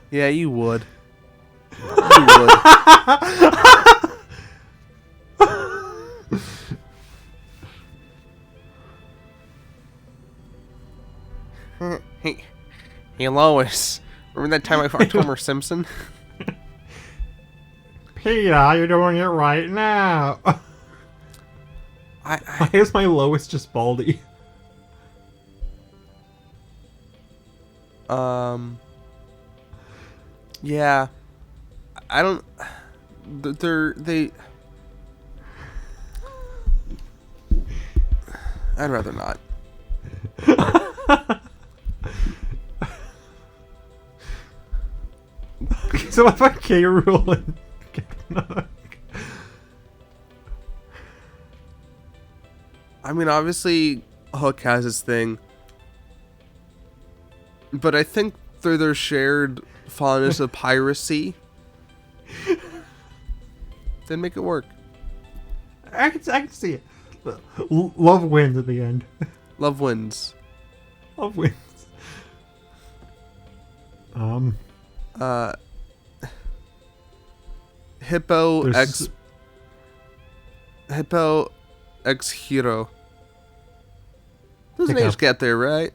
Yeah, you would. You would. Hey, Lois. Remember that time I fucked Homer Simpson? Peter, you're doing it right now. Why is my Lois just baldy? Yeah. I don't. They. I'd rather not. So if I K. Rool and I mean, obviously, Hook has his thing, but I think through their shared fondness of piracy, they make it work. I can see it. Love wins at the end. Love wins. Love wins. Hippo X Hero. Doesn't age get there, right?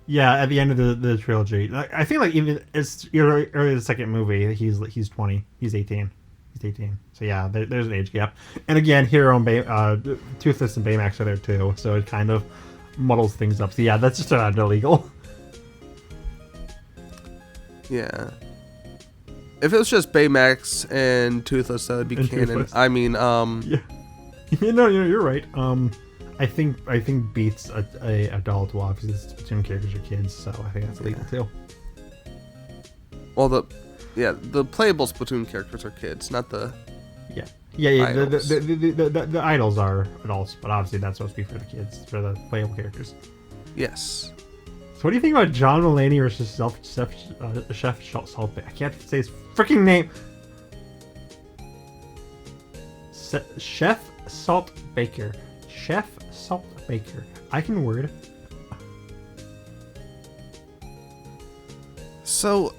Yeah, at the end of the trilogy. I think like even it's early the second movie, he's 20. He's 18. He's 18. So yeah, there's an age gap. And again, Hero and Toothless and Baymax are there too, so it kind of muddles things up. So yeah, that's just illegal. Yeah. If it was just Baymax and Toothless, that would be canon. Toothless. I mean, Yeah. No, you're right. I think Beats a adult. Well, obviously, the Splatoon characters are kids, so I think that's legal too. Well, the playable Splatoon characters are kids, not the idols. idols. The idols are adults, but obviously that's supposed to be for the kids, for the playable characters. Yes. So what do you think about John Mulaney versus Chef Saltbaker? I can't say his freaking name. Chef Saltbaker. Chef Saltbaker. I can word. So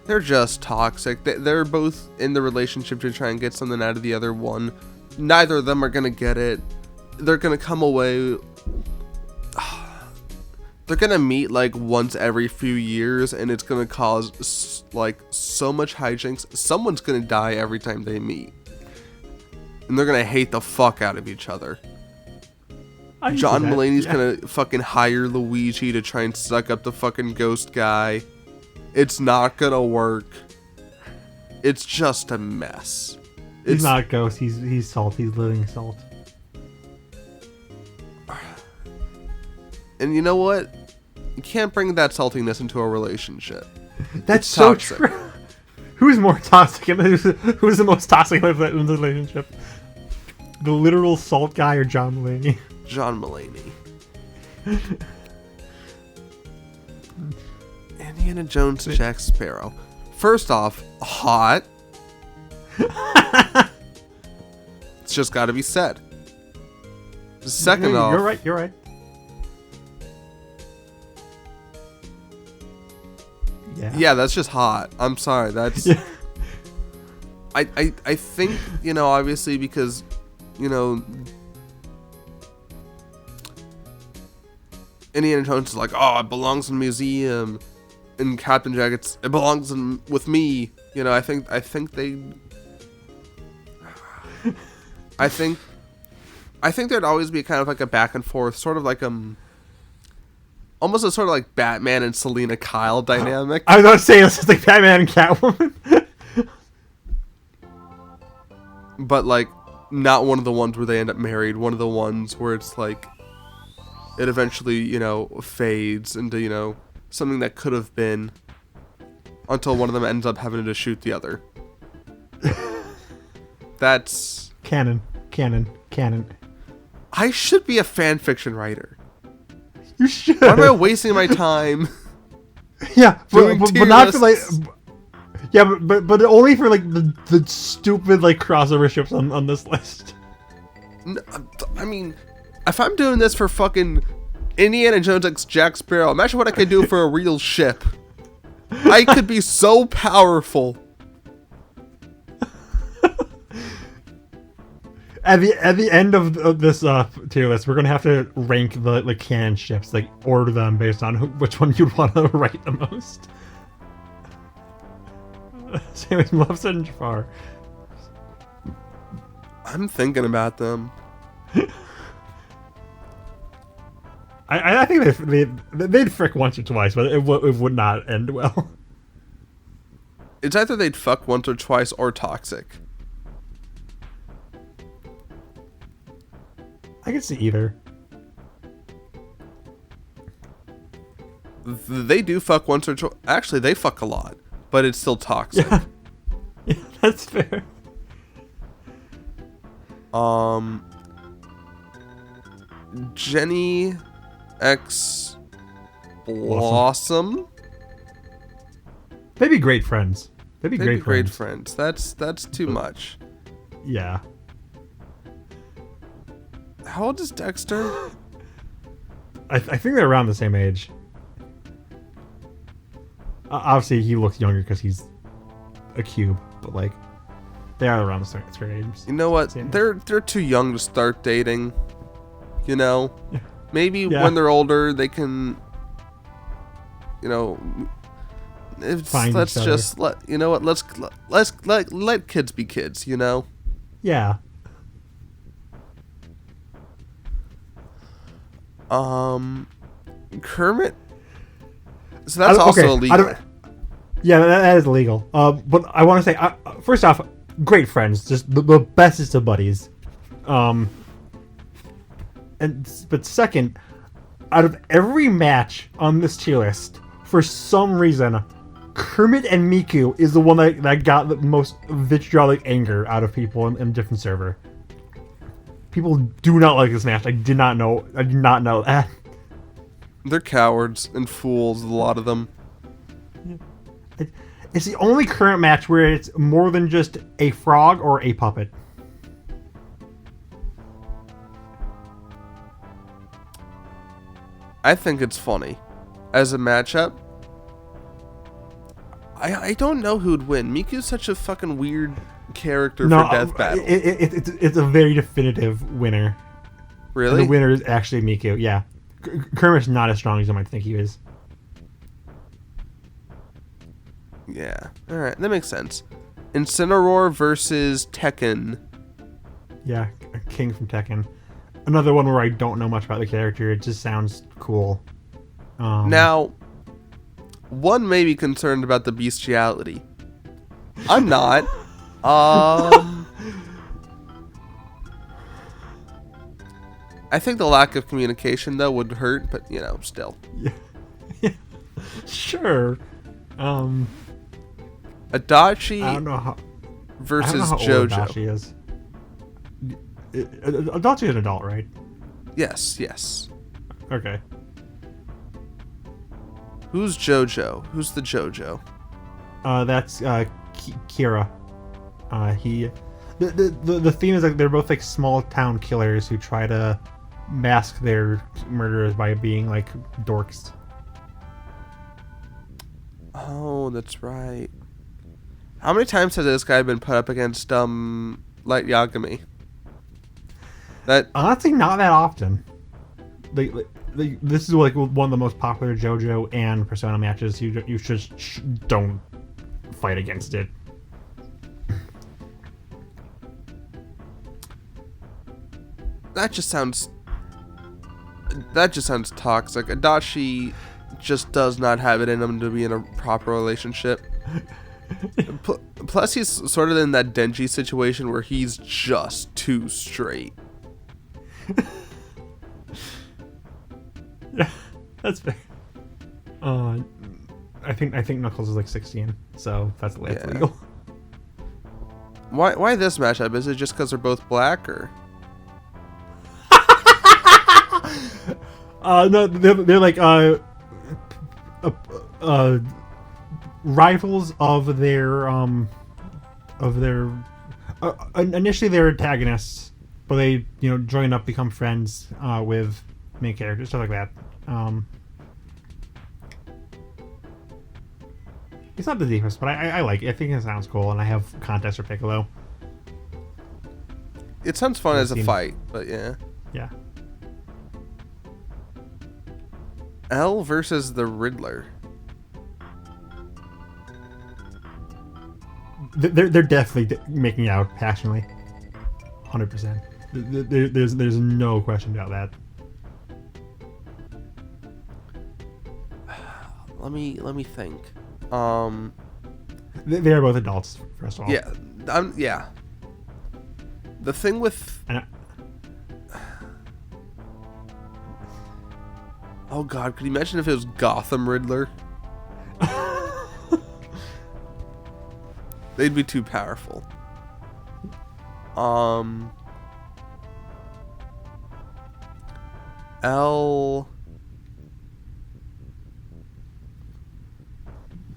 they're just toxic. They're both in the relationship to try and get something out of the other one. Neither of them are gonna get it. They're gonna come away. They're gonna meet like once every few years, and it's gonna cause like so much hijinks. Someone's gonna die every time they meet, and they're gonna hate the fuck out of each other. John Mulaney's gonna fucking hire Luigi to try and suck up the fucking ghost guy. It's not gonna work. It's just a mess. He's not ghost. He's salt. He's living salt. And you know what? You can't bring that saltiness into a relationship. That's so true. Who's more toxic? Who's the most toxic in the relationship? The literal salt guy or John Mulaney? John Mulaney. Indiana Jones, Jack Sparrow. First off, hot. It's just got to be said. Second off, You're right. Yeah, that's just hot. I'm sorry. That's. Yeah. I think, obviously because, Indiana Jones is like, oh, it belongs in a museum, and Captain Jack, it belongs with me. I think there'd always be kind of like a back and forth, sort of like almost a sort of like Batman and Selena Kyle dynamic. I was about to say it's like Batman and Catwoman. But like not one of the ones where they end up married, one of the ones where it's like it eventually, fades into, something that could have been until one of them ends up having to shoot the other. That's canon. I should be a fan fiction writer. You should. Why am I wasting my time? Yeah, but not for like. Yeah, but only for like the stupid like crossover ships on this list. I mean, if I'm doing this for fucking Indiana Jones X Jack Sparrow, imagine what I could do for a real ship. I could be so powerful. At the end of this tier list, we're gonna have to rank the canon ships, like order them based on which one you'd want to write the most. Same with Maleficent and Jafar. I'm thinking about them. I think they'd frick once or twice, but it would not end well. It's either they'd fuck once or twice or toxic. I can see either. They do fuck once or twice. Actually, they fuck a lot, but it's still toxic. Yeah, that's fair. Jenny X Blossom. They'd be great friends. They'd be great friends. That's too much. Yeah. How old is Dexter? I think they're around the same age. Obviously, he looks younger because he's a cube, but like, they are around the same age. You know what? They're too young to start dating. You know, maybe when they're older, they can. You know, let's just let you know what. Let's let kids be kids. You know. Yeah. Kermit. So that's also illegal. Yeah, that is illegal. But I want to say, first off, great friends, just the bestest of buddies. But second, out of every match on this tier list, for some reason, Kermit and Miku is the one that got the most vitriolic anger out of people in a different server. People do not like this match. I did not know that. They're cowards and fools, a lot of them. It's the only current match where it's more than just a frog or a puppet. I think it's funny. As a matchup, I don't know who'd win. Miku's such a fucking weird character for Death Battle. It's a very definitive winner. Really? And the winner is actually Miku, yeah. Kermit's not as strong as you might think he is. Yeah. Alright, that makes sense. Incineroar versus Tekken. Yeah, King from Tekken. Another one where I don't know much about the character. It just sounds cool. Now, one may be concerned about the bestiality. I'm not. I think the lack of communication, though, would hurt, but, you know, still. Yeah. Sure. Adachi I don't know how, versus I don't know how JoJo. old Adachi is. Adachi is an adult, right? Yes. Okay. Who's JoJo? Who's the JoJo? That's Kira. The theme is like they're both like small town killers who try to mask their murderers by being like dorks. Oh, that's right. How many times has this guy been put up against Light Yagami? That honestly not that often. This is like one of the most popular JoJo and Persona matches. You just don't fight against it. That just sounds toxic. Adachi just does not have it in him to be in a proper relationship. Plus, he's sort of in that Denji situation where he's just too straight. Yeah, that's fair. I think Knuckles is like 16, so that's legal. Why this matchup? Is it just because they're both black, or? No, they're like rivals of their initially they're antagonists, but they join up, become friends with main characters, stuff like that. It's not the deepest, but I like it. I think it sounds cool, and I have context for Piccolo. It sounds fun as a fight, but yeah. Yeah. L versus the Riddler. They're definitely making out passionately. 100%. There's no question about that. Let me think. They are both adults, first of all. Yeah. Yeah. The thing with... Oh god, could you imagine if it was Gotham Riddler? They'd be too powerful. L...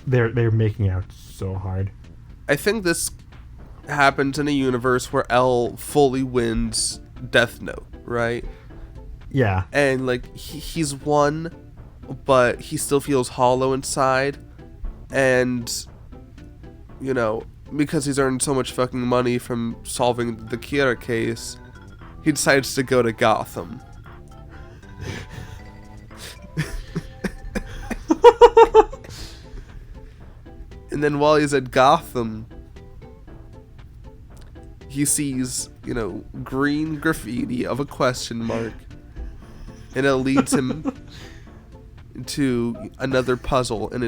They're making out so hard. I think this happens in a universe where L fully wins Death Note, right? Yeah. And like he's won, but he still feels hollow inside, and because he's earned so much fucking money from solving the Kira case, he decides to go to Gotham. And then while he's at Gotham, he sees, green graffiti of a question mark. And it leads him to another puzzle, and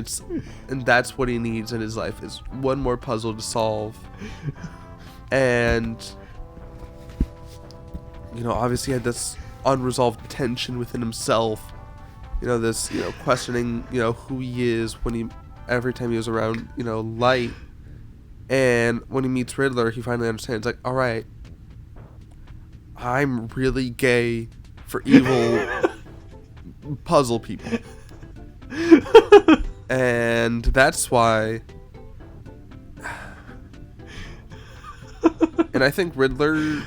that's what he needs in his life, is one more puzzle to solve. And obviously he had this unresolved tension within himself. This questioning who he is every time he was around Light. And when he meets Riddler, he finally understands, like, all right, I'm really gay for evil puzzle people. And that's why. And I think Riddler...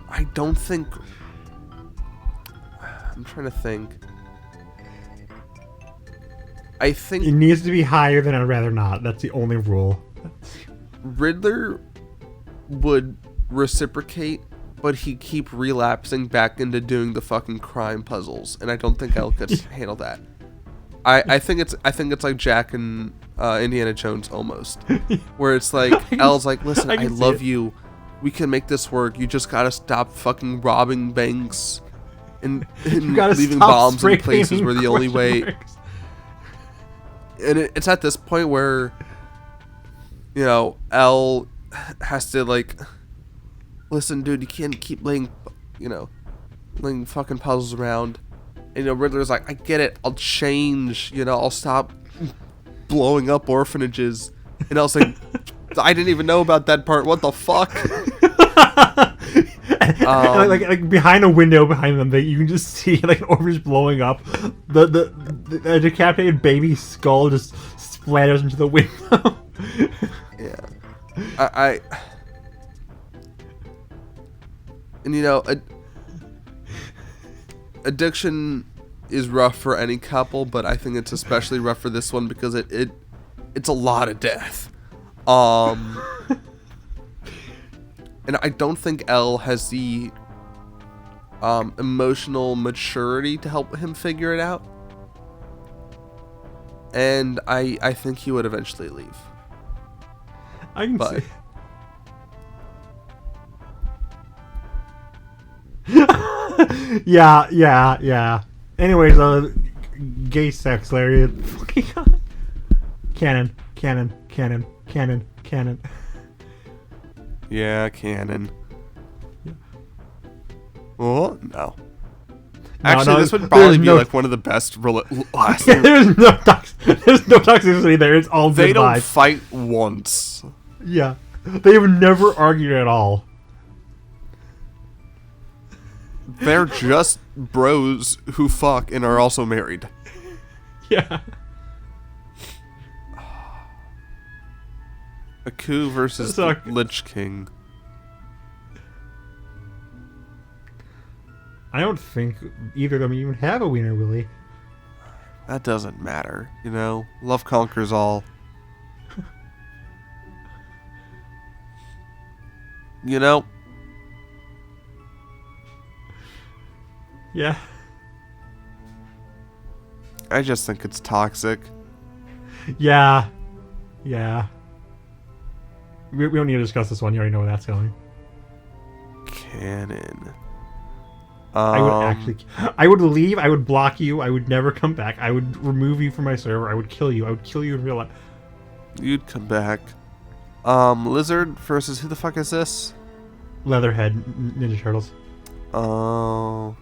I don't think... I'm trying to think. I think... It needs to be higher than I'd rather not. That's the only rule. Riddler would reciprocate, but he'd keep relapsing back into doing the fucking crime puzzles, and I don't think L could handle that. I think it's like Jack and Indiana Jones almost, where it's like L's like, listen, I love you, we can make this work. You just gotta stop fucking robbing banks and leaving bombs in places where the only way. And it's at this point where L has to like, listen, dude, you can't keep laying fucking puzzles around. And Riddler's like, I get it, I'll change, I'll stop blowing up orphanages. And I was like, I didn't even know about that part, what the fuck? like behind a window behind them, you can just see like an orphanage blowing up. The decapitated baby skull just splatters into the window. Yeah. I and addiction is rough for any couple, but I think it's especially rough for this one because it's a lot of death. And I don't think L has the emotional maturity to help him figure it out. And I think he would eventually leave. I can see. Yeah. Anyways, gay sex, Larry. Canon. Yeah, canon. Yeah. Oh, no. Actually, this would probably be like one of the best last. There's no toxicity there. It's all good They don't vibes. fight once. Yeah. They've never argued at all. They're just bros who fuck and are also married. Yeah. Aku versus So- the Lich King. I don't think either of them even have a wiener willy. That doesn't matter, you know? Love conquers all. You know? Yeah. I just think it's toxic. Yeah. Yeah. We don't need to discuss this one. You already know where that's going. Canon. I would leave. I would block you. I would never come back. I would remove you from my server. I would kill you. I would kill you in real life. You'd come back. Lizard versus who the fuck is this? Leatherhead Ninja Turtles. Oh.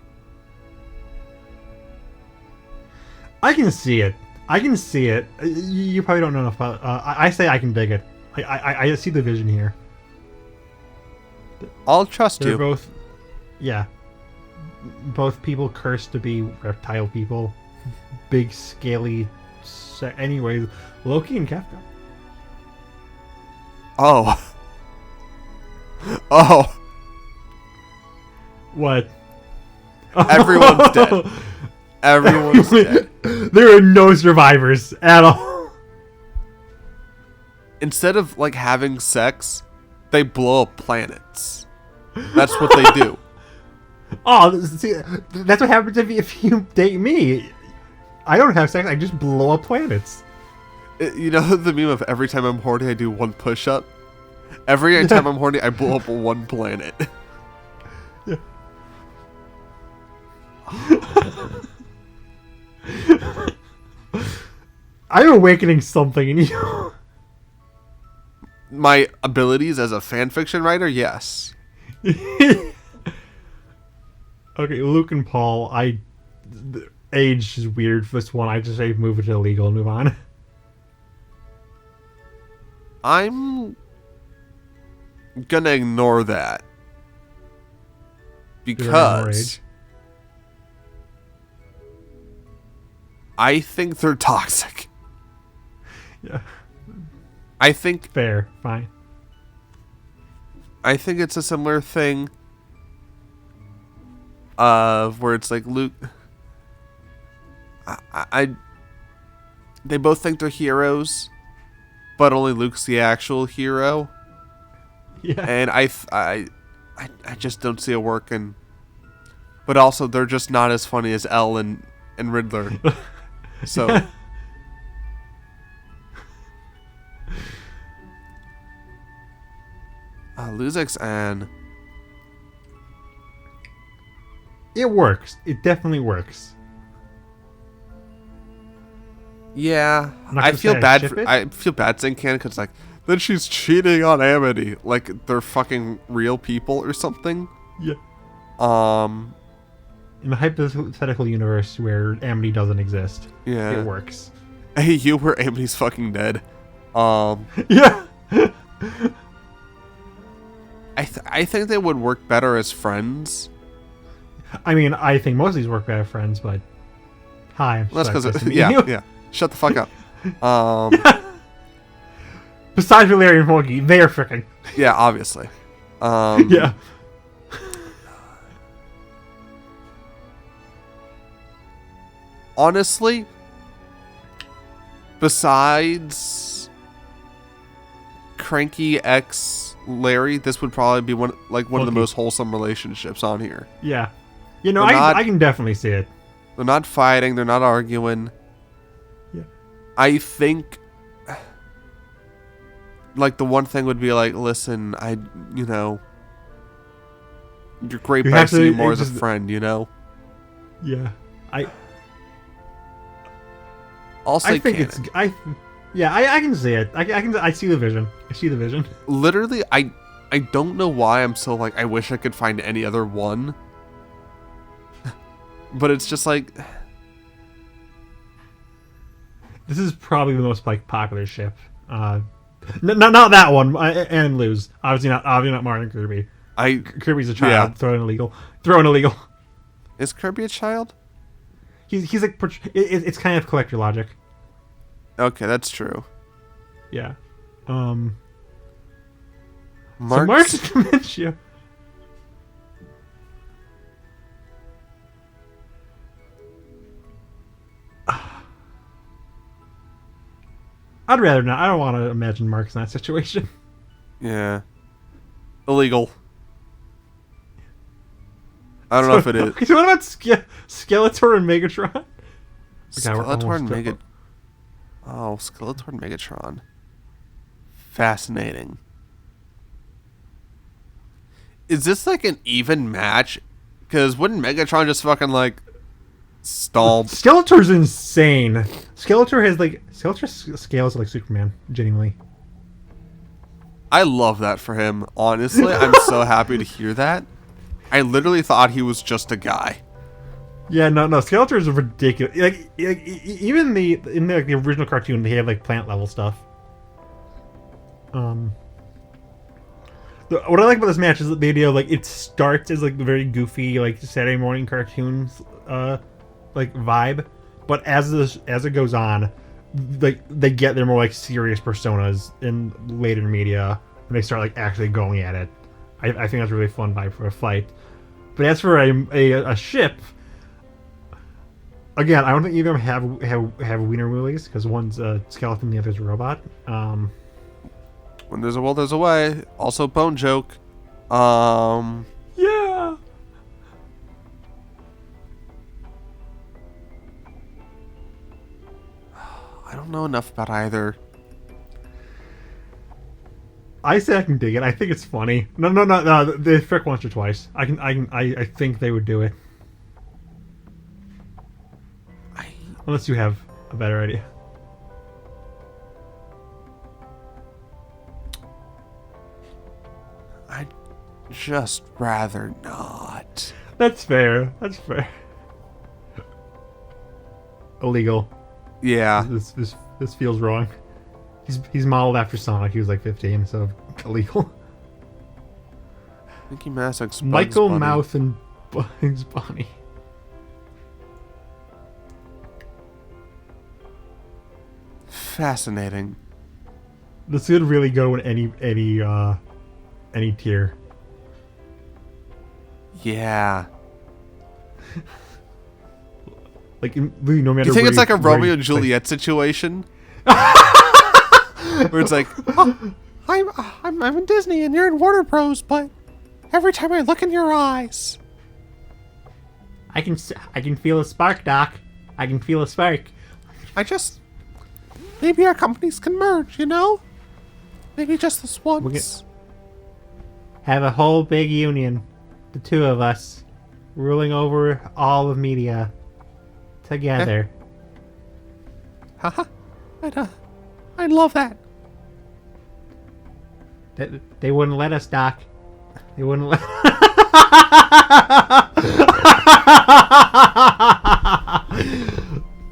I can see it. I can see it. You probably don't know enough about. I say I can dig it. I see the vision here. I'll trust They're you. both, yeah, both people cursed to be reptile people, big scaly. Anyways, Loki and Kefka. Oh. Oh. What? Everyone's dead. Everyone's dead. There are no survivors at all. Instead of like having sex, they blow up planets. That's what they do. Oh, see, that's what happens if you date me. I don't have sex. I just blow up planets. You know the meme of every time I'm horny, I do one push-up? Every time I'm horny, I blow up one planet. Yeah. I'm awakening something in you. My abilities as a fanfiction writer, yes. Okay, Luke and Paul, the age is weird for this one. I just say move it to illegal and move on. I'm gonna ignore that. Because I think they're toxic. Yeah. I think Fair, fine. it's a similar thing of where it's like Luke. They both think they're heroes, but only Luke's the actual hero, Yeah. and I just don't see it working. But also, they're just not as funny as Elle and Riddler. So. Yeah. Luzix and It works. It definitely works. yeah, I'm not I gonna feel say I bad. ship it. I feel bad saying canon because like then she's cheating on Amity, like they're fucking real people or something. Yeah. In the hypothetical universe where Amity doesn't exist, Yeah. it works. Hey, you where Amity's fucking dead. Yeah. I think they would work better as friends. I mean, I think most of these work better friends, but hi. I'm That's so because pissed yeah, at you. yeah. Shut the fuck up. Besides Valerian Forky, they are freaking. Yeah, obviously. Yeah. Honestly, besides Cranky X Larry, this would probably be one of the Funky. most wholesome relationships on here. Yeah. You know, They're not- I can definitely see it. They're not fighting. They're not arguing. Yeah. I think, like, the one thing would be like, listen, you're great, You but I have see to- you more it as a just- friend, you know? Yeah. I'll say I think canon. it's I can see it. I see the vision. I see the vision. Literally, I don't know why I'm so like, I wish I could find any other one. But it's just like, This is probably the most like popular ship. Not that one. And lose. Obviously not Martin Kirby. Kirby's a child. Yeah. Throw in illegal. Throw in illegal. is Kirby a child? He's like it's kind of collector logic. Okay, that's true. Yeah. So Mark's dementia. I'd rather not. I don't want to imagine Mark's in that situation. Yeah. Illegal. I don't know if it is. So what about Skeletor and Megatron? Skeletor and Megatron. Oh, Skeletor and Megatron. Fascinating. Is this like an even match? Because wouldn't Megatron just fucking like stall? Skeletor's insane. Skeletor scales like Superman, genuinely. I love that for him. Honestly, I'm so happy to hear that. I literally thought he was just a guy. Yeah, no. Skeletor is ridiculous. Even in the original cartoon, they had like plant level stuff. What I like about this match is the idea of like it starts as like the very goofy like Saturday morning cartoons like vibe, but as it goes on, like they get their more like serious personas in later media and they start like actually going at it. I think that's a really fun vibe for a fight. But as for a ship, again, I don't think either of them have wiener woolies because one's a skeleton, the other's a robot. When there's a will, there's a way. Also, bone joke. Yeah. I don't know enough about either. I say I can dig it. I think it's funny. No. They frick once or twice. I think they would do it. Unless you have a better idea. I'd just rather not. That's fair. Illegal. Yeah. This feels wrong. He's modeled after Sonic. He was like 15, so illegal. Mickey Mouse Bugs Michael Bunny. Mouth and Bugs Bunny. Fascinating. This could really go in any tier. Yeah. Like no matter. Do you think where it's like a Romeo and Juliet situation? Where it's like, oh, I'm in Disney and you're in Warner Bros. But every time I look in your eyes, I can feel a spark, Doc. I can feel a spark. Maybe our companies can merge, you know? Maybe just this once. Have a whole big union, the two of us, ruling over all of media, together. Haha, I'd love that. They wouldn't let us, Doc. They wouldn't let.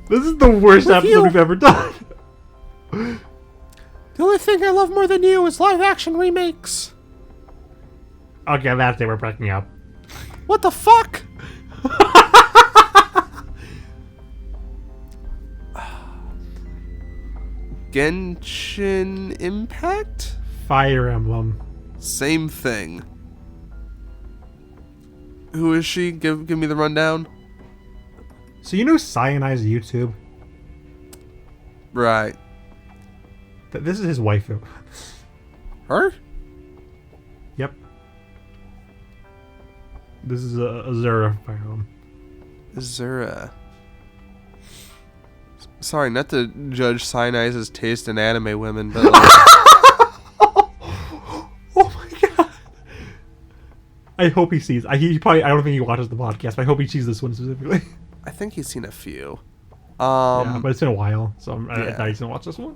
This is the worst episode we've ever done. The only thing I love more than you is live action remakes. Okay, that's it. We're breaking up. What the fuck? Genshin Impact? Fire Emblem. Same thing. Who is she? Give me the rundown. So you know Cyanide's YouTube? Right. This is his waifu. Her? Yep. This is Azura Fire Emblem. Azura. Sorry, not to judge Cyanide's taste in anime women, but like, oh my god! I hope he sees. I don't think he watches the podcast, but I hope he sees this one specifically. I think he's seen a few. Yeah, but it's been a while, so I thought he's gonna watch this one.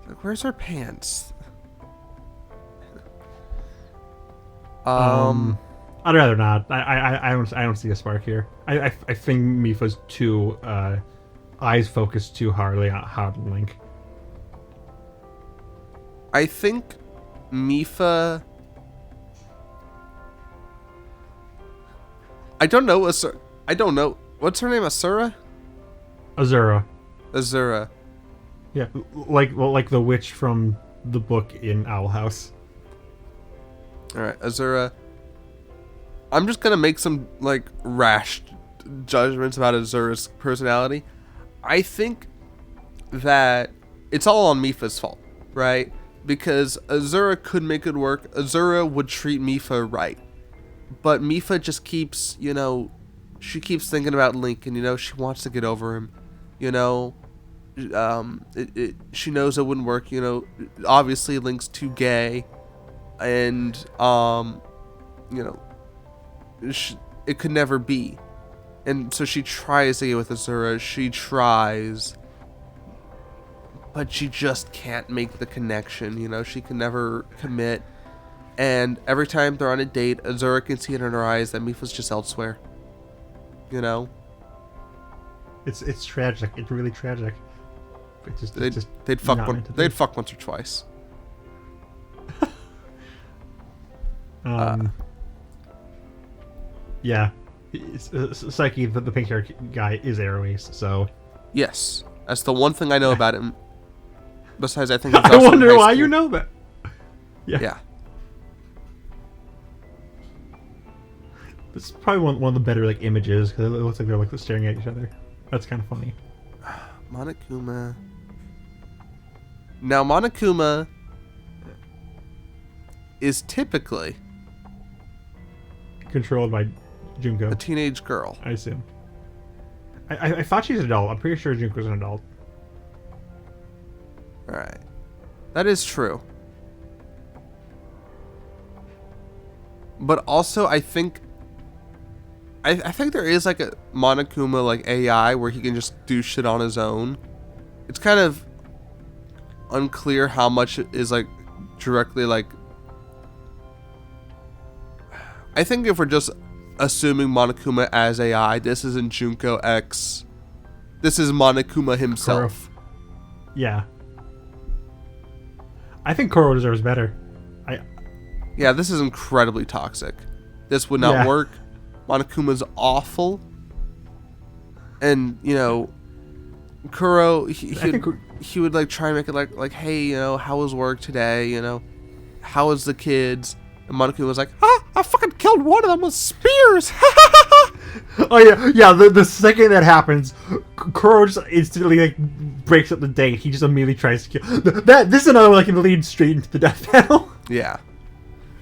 Like, where's her pants? I'd rather not. I don't see a spark here. I think Mifa's too eyes focused too hardly on Link. I think Mifa. I don't know. I don't know. What's her name? Asura? Azura. Azura. Yeah, like the witch from the book in Owl House. All right, Azura. I'm just gonna make some like rash judgments about Azura's personality. I think that it's all on Mipha's fault, right? Because Azura could make it work. Azura would treat Mipha right, but Mipha just keeps, she keeps thinking about Link, and she wants to get over him, she knows it wouldn't work. Obviously Link's too gay, and it could never be. And so she tries to get with Azura. She tries, but she just can't make the connection. She can never commit. And every time they're on a date, Azura can see it in her eyes that Mipha's just elsewhere. It's tragic. It's really tragic. They'd fuck once or twice. Yeah. Psyche, the pink hair guy, is Aeroace, so. Yes, that's the one thing I know about him. Besides, I think I wonder why you know that. Yeah. This is probably one of the better images because it looks like they're staring at each other. That's kind of funny. Monokuma. Now Monokuma is typically controlled by Junko. A teenage girl, I assume. I thought she's an adult. I'm pretty sure Junko's an adult. Alright. That is true. But also I think there is a Monokuma AI where he can just do shit on his own. It's kind of unclear how much is directly I think if we're just assuming Monokuma as AI, this isn't Junko X. This is Monokuma himself. Koro. Yeah. I think Koro deserves better. Yeah, this is incredibly toxic. This would not work. Monokuma's awful. And, Kuro, he would try and make it hey, how was work today? How was the kids? And Monokuma was like, I fucking killed one of them with spears. Oh yeah. The second that happens, Kuro just instantly breaks up the date. He just immediately tries to kill. This is another one that can lead straight into the death battle. Yeah.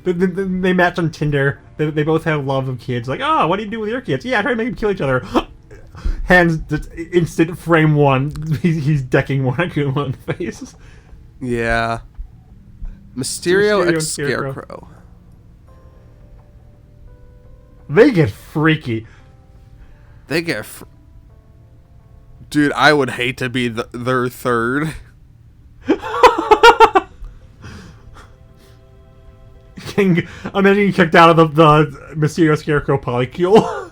They match on Tinder. They both have love of kids. What do you do with your kids? Yeah, I try to make them kill each other. Hands, instant frame one. He's decking Monokuma in the face. Yeah. Mysterio and Scarecrow. They get freaky. Dude, I would hate to be their third. Imagine getting kicked out of the Mysterio Scarecrow polycule.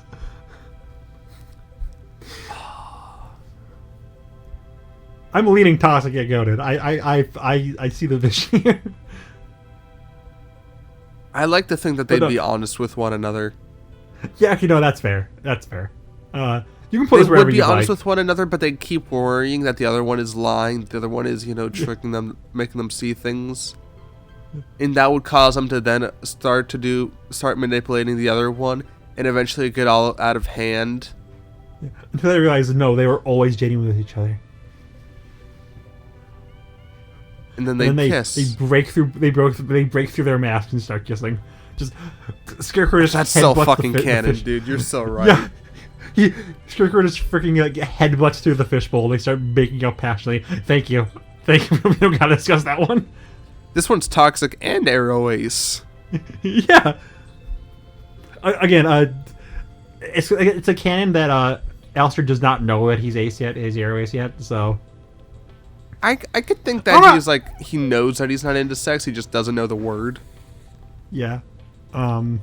I'm leaning toss to get goated. I see the vision here. I like to think that they'd be honest with one another. Yeah, that's fair. That's fair. You can put this wherever you like. They would be honest with one another, but they keep worrying that the other one is lying. The other one is, tricking them, making them see things. And that would cause them to then start manipulating the other one, and eventually get all out of hand. Yeah. Until they realize, no, they were always dating with each other. And then they kiss. They break through their mask and start kissing. Just Scarecrow just That's so fucking canon, dude. You're so right. Yeah. Scarecrow just freaking headbutts through the fishbowl. They start making out passionately. Thank you. We don't gotta discuss that one. This one's toxic and Aeroace. Yeah. Again, it's a canon that Alistair does not know that he's Aeroace yet, so. I could think that he knows that he's not into sex, he just doesn't know the word. Yeah. I'm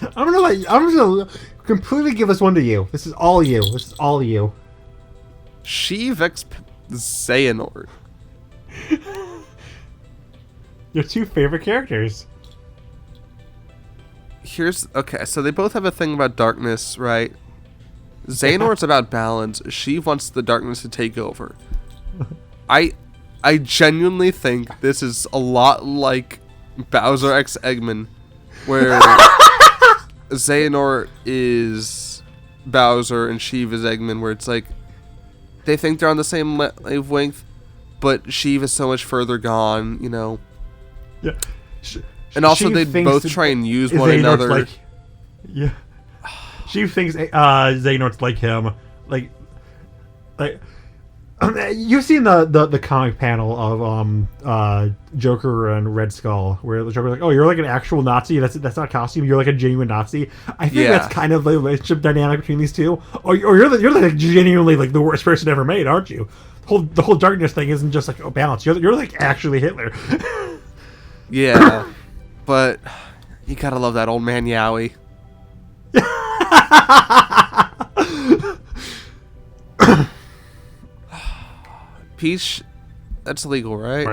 just gonna completely give this one to you. This is all you. Sheev X Xehanort. Your two favorite characters. Okay, so they both have a thing about darkness, right? Xehanort's about balance. Sheev wants the darkness to take over. I genuinely think this is a lot like Bowser X Eggman, where Xehanort is Bowser and Sheev is Eggman, where it's like they think they're on the same wavelength, but Sheev is so much further gone, you know. Yeah. And also, they both try and use one another. Like, yeah. She thinks Xehanort's like him. Like you've seen the comic panel of Joker and Red Skull, where the Joker's like, "Oh, you're like an actual Nazi. That's not a costume. You're like a genuine Nazi." I think that's kind of the relationship dynamic between these two. Or you're like genuinely like the worst person ever made, aren't you? The whole darkness thing isn't just like balance. You're like actually Hitler. Yeah, but you gotta love that old man Yowie. Peach, that's illegal, right?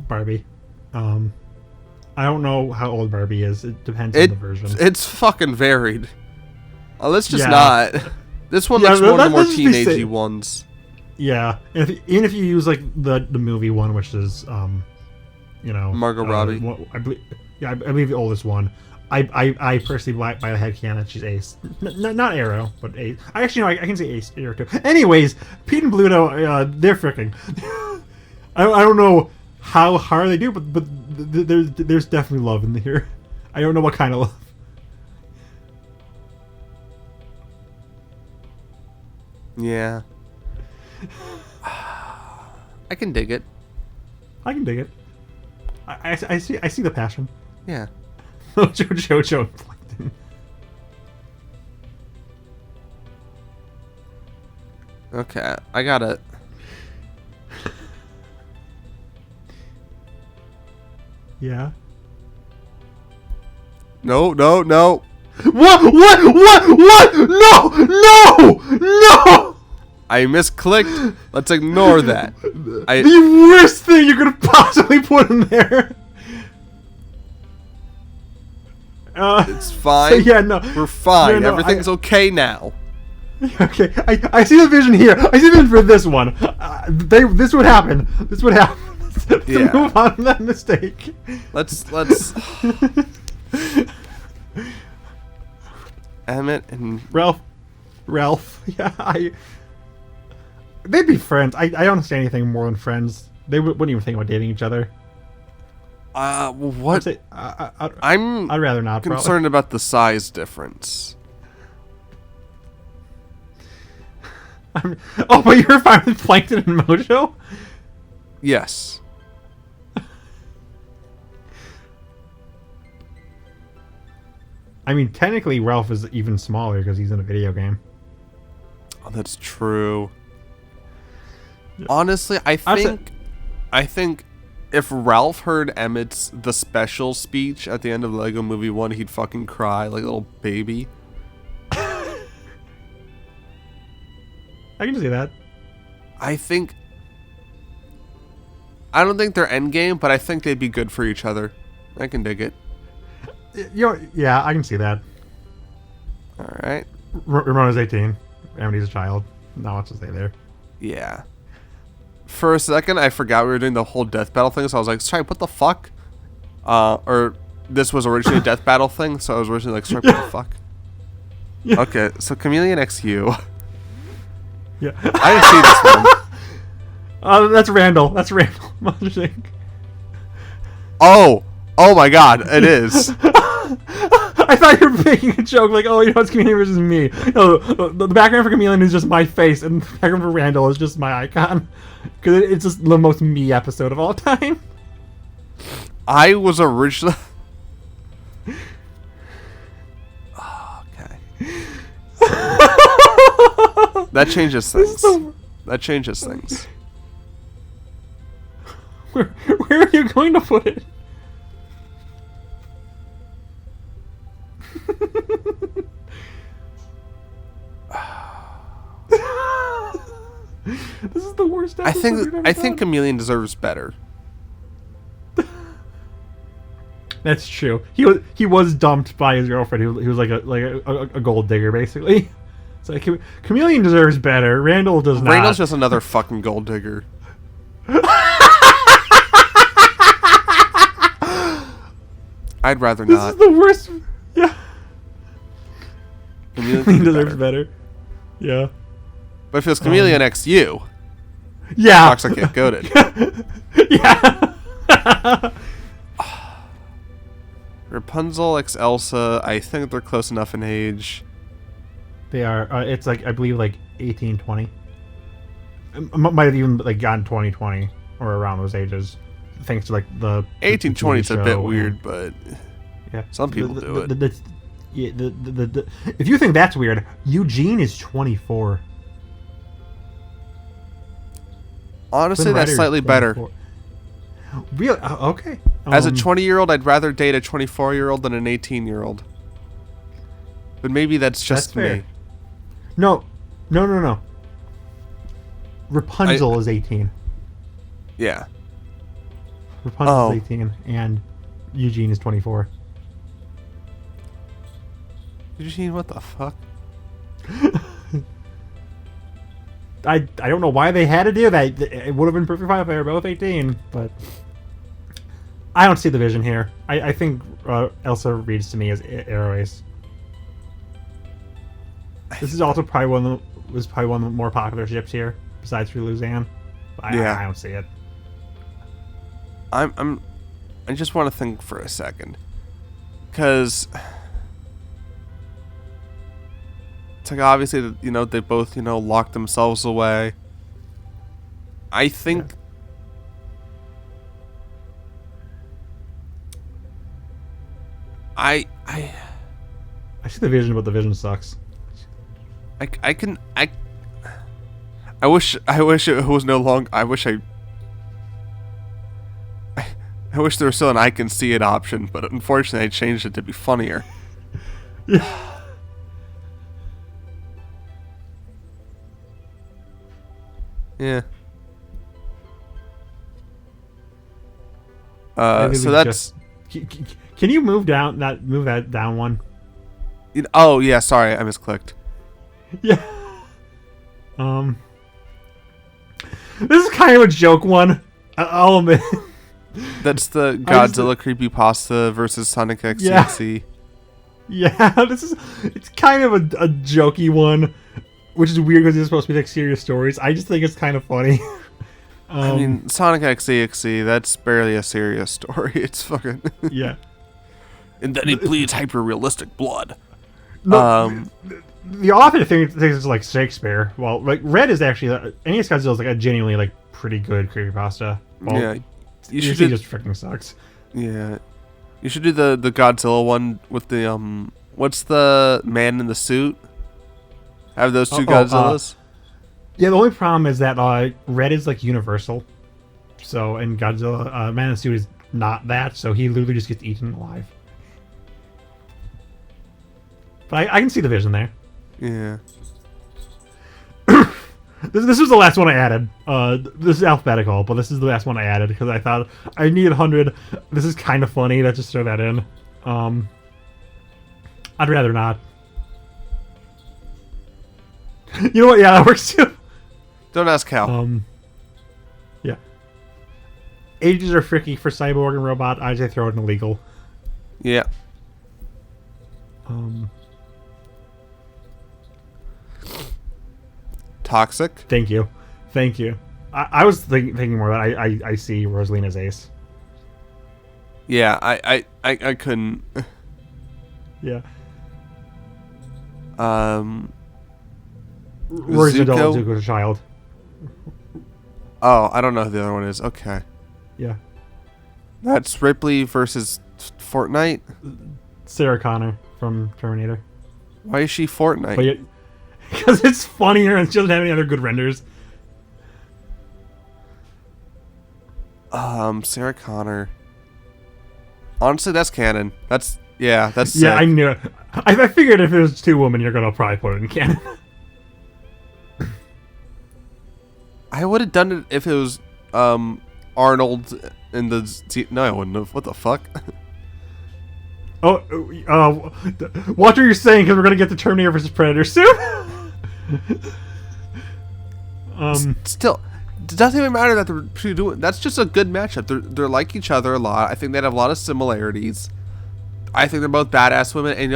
Barbie. I don't know how old Barbie is. It depends on the version. It's fucking varied. Let's just not. This one looks one of the more teenagey ones. Yeah, even if you use like the movie one, which is you know, Margot Robbie. I believe the oldest one. I personally buy the headcanon she's Ace. Not Arrow, but Ace. I can say Ace Arrow too. Anyways, Pete and Bluto, they're fricking. I don't know how hard they do, but there's definitely love in here. I don't know what kind of love. Yeah. I can dig it. I can dig it. I see the passion. Yeah. Jojo and Plankton. Okay, I got it. Yeah. No. What? No! I misclicked. Let's ignore that. The worst thing you could possibly put in there. It's fine. So yeah, no. We're fine. Everything's okay now. Okay, I see the vision here. I see the vision for this one. This would happen. Let's move on from that mistake. Let's. Emmett and Ralph. Yeah, they'd be friends. I don't understand anything more than friends. They wouldn't even think about dating each other. What? I'd rather not. Concerned about the size difference. But you're fine with Plankton and Mojo? Yes. I mean, technically, Ralph is even smaller because he's in a video game. Oh, that's true. Honestly, I think if Ralph heard Emmett's The Special speech at the end of Lego Movie 1, he'd fucking cry like a little baby. I can see that. I don't think they're endgame, but I think they'd be good for each other. I can dig it. Yeah, I can see that. Alright. Ramona's 18. Amity's a child. Not much to say there. Yeah. For a second, I forgot we were doing the whole death battle thing, so I was like, sorry, what the fuck? Or this was originally a death battle thing, so I was originally like, sorry, what the fuck? Yeah. Okay, so Chameleon XU. Yeah. I didn't see this one. That's Randall. That's Randall. Oh my god, it is. I thought you were making a joke, like, oh, it's Chameleon versus me. No, the background for Chameleon is just my face, and the background for Randall is just my icon. Because it's just the most me episode of all time. I was originally... Okay. That changes things. That changes things. Where are you going to put it? This is the worst episode I think Chameleon deserves better. That's true. He was dumped by his girlfriend. He was like a gold digger, basically. So Chameleon deserves better. Randall does not. Randall's just another fucking gold digger. I'd rather This not. is the worst. Yeah. Chameleon He would be deserves better. better. Yeah. But if it was Chameleon X you, Yeah. Toxic get goaded. Yeah. Rapunzel X Elsa, I think they're close enough in age. They are. It's like I believe like 18, 20. Might have even like gotten 2020 or around those ages, thanks to like the 1820 is a bit show weird, but yeah, some people do it. If you think that's weird, Eugene is 24. Honestly, Twin that's Rider slightly is better. 24. Really? Okay. As a 20-year-old, I'd rather date a 24-year-old than an 18-year-old. But maybe that's just fair. me. No. Rapunzel is 18. Yeah. Rapunzel is 18, and Eugene is 24. Eugene, what the fuck? I don't know why they had to do that. It would have been perfectly fine if they were both 18, but I don't see the vision here. I think Elsa reads to me as Arrow Ace. This is also probably one of the more popular ships here, besides for Luzanne. I don't see it. I just want to think for a second, because it's like obviously they both locked themselves away. I think I see the vision, but the vision sucks. I wish it was no longer. I wish there was still an I can see it option, but unfortunately I changed it to be funnier. Yeah. Yeah. Maybe So we that's. Can you move that down one? Oh yeah, sorry, I misclicked. Yeah. This is kind of a joke one. I'll admit. That's the Godzilla creepypasta versus Sonic X EXE. Yeah, it's kind of a jokey one, which is weird because it's supposed to be like serious stories. I just think it's kind of funny. I mean, Sonic X EXE, that's barely a serious story. It's fucking yeah. And then he bleeds hyper-realistic blood. No, the author thinks it's like Shakespeare. Well, like Red is actually NES Godzilla is like a genuinely like pretty good creepypasta. Well, yeah, you should just freaking sucks. Yeah, you should do the Godzilla one with the what's the man in the suit? Have those two Godzillas? Yeah, the only problem is that Red is like universal, so and Godzilla Man in the Suit is not that, so he literally just gets eaten alive. But I can see the vision there. Yeah. This was the last one I added. This is alphabetical, but this is the last one I added because I thought I need 100. This is kind of funny. Let's just throw that in. I'd rather not. You know what? Yeah, that works too. Don't ask how. Yeah. Ages are freaky for Cyborg and Robot. I say throw it in illegal. Yeah. Toxic. Thank you. I was thinking more that I see Rosalina's Ace. Yeah, I couldn't. Yeah. Zuko? Rory's adult, Zuko's a child. Oh, I don't know who the other one is. Okay. Yeah. That's Ripley versus Fortnite. Sarah Connor from Terminator. Why is she Fortnite? But because it's funnier and she doesn't have any other good renders. Sarah Connor. Honestly, that's canon. That's Yeah, sick. I knew it. I figured if it was two women, you're gonna probably put it in canon. I would have done it if it was Arnold in the no, I wouldn't have. What the fuck? Watch what you're saying because we're gonna get to Terminator versus Predator soon. Still, it doesn't even matter that they're two doing. That's just a good matchup. They're like each other a lot. I think they have a lot of similarities. I think they're both badass women, and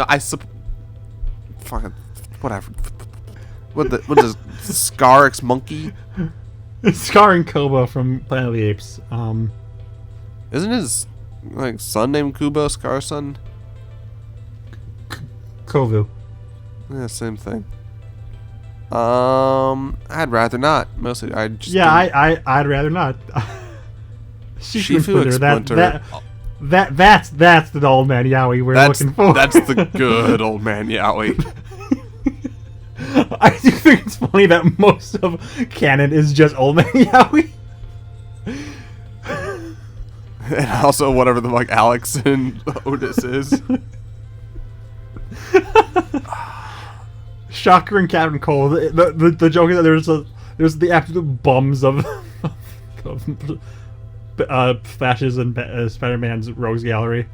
fucking whatever. What the Scar monkey? Scar and Koba from Planet of the Apes. Isn't his like son named Kubo? Scar's son? Kovu. Yeah, same thing. I'd rather not. Mostly, I just I'd rather not. Shifu Splinter. That's the old man Yowie we're looking for. That's the good old man Yowie. I do think it's funny that most of canon is just old man Yowie. And also whatever the fuck Alex and Otis is. Shocker and Captain Cole. The joke is that there's the absolute bums of Flash's and Spider-Man's Rogues Gallery.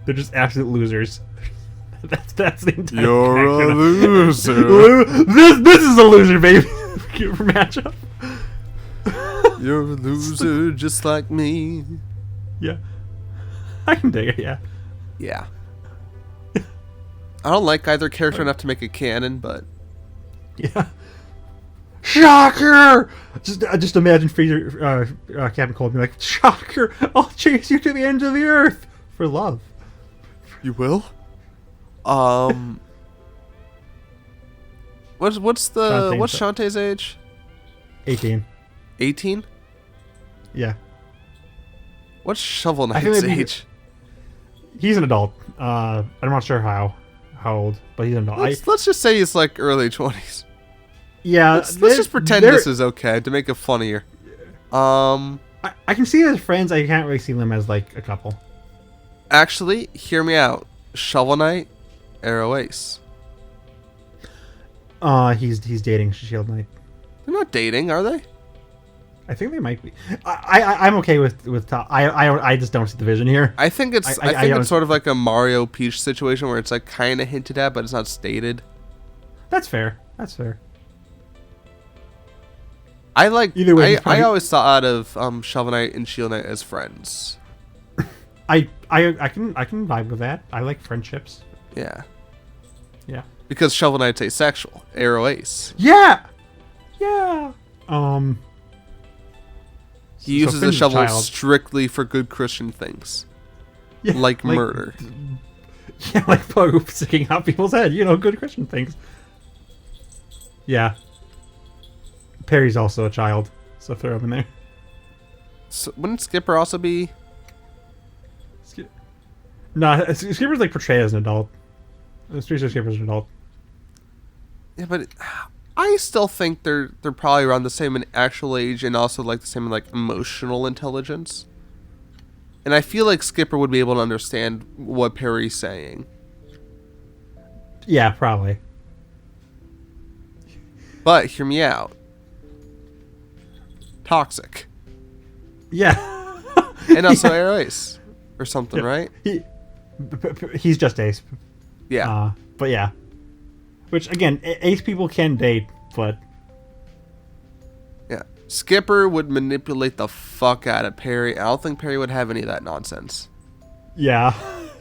They're just absolute losers. That's the entire. You're a loser. This is a loser, baby. Matchup. You're a loser just like me. Yeah, I can dig it. Yeah. Yeah. I don't like either character enough to make a canon, but yeah. Shocker! Just imagine Freezer, Captain Cold being like, Shocker! I'll chase you to the ends of the earth for love. You will? What's Shantae's age? 18. 18? Yeah. What's Shovel Knight's age? He's an adult. I'm not sure how old, but he's an adult. Let's just say he's like early 20s. Yeah. Let's just pretend this is okay to make it funnier. I can see them as friends. I can't really see them as like a couple. Actually, hear me out. Shovel Knight, Arrow Ace. He's dating Shield Knight. They're not dating, are they? I think they might be. I'm okay with top. I just don't see the vision here. I think it's it's sort of like a Mario Peach situation where it's like kind of hinted at, but it's not stated. That's fair. That's fair. I like. Either way, I always thought of Shovel Knight and Shield Knight as friends. I can vibe with that. I like friendships. Yeah. Yeah. Because Shovel Knight's asexual. Arrow Ace. Yeah. Yeah. He uses the shovel strictly for good Christian things. Yeah, like murder. Yeah, like Pope sticking out people's head. You know, good Christian things. Yeah. Perry's also a child, so throw him in there. So, wouldn't Skipper also be... Nah, Skipper's like portrayed as an adult. Skipper's an adult. Yeah, but I still think they're probably around the same in actual age and also like the same in like emotional intelligence. And I feel like Skipper would be able to understand what Perry's saying. Yeah, probably. But hear me out. Toxic. Yeah. And also Arrow Ace or something, yeah. Right? He's just Ace. Yeah. But yeah. Which, again, Ace people can date, but... Yeah. Skipper would manipulate the fuck out of Perry. I don't think Perry would have any of that nonsense. Yeah.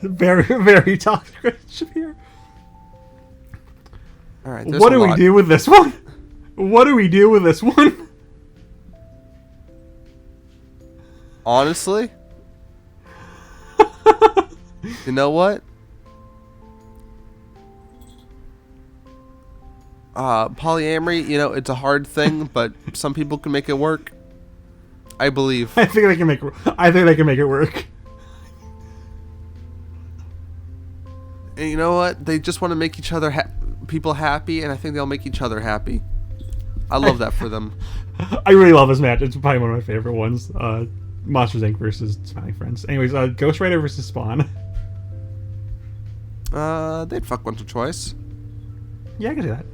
Very, very toxic relationship here. Alright, what do we do with this one? What do we do with this one? Honestly? You know what? Polyamory, you know, it's a hard thing, but some people can make it work. I believe. I think they can make it work. And you know what? They just want to make each other people happy, and I think they'll make each other happy. I love that for them. I really love this match. It's probably one of my favorite ones. Monsters Inc. versus Smiling Friends. Anyways, Ghost Rider versus Spawn. They'd fuck once or twice. Yeah, I can see that.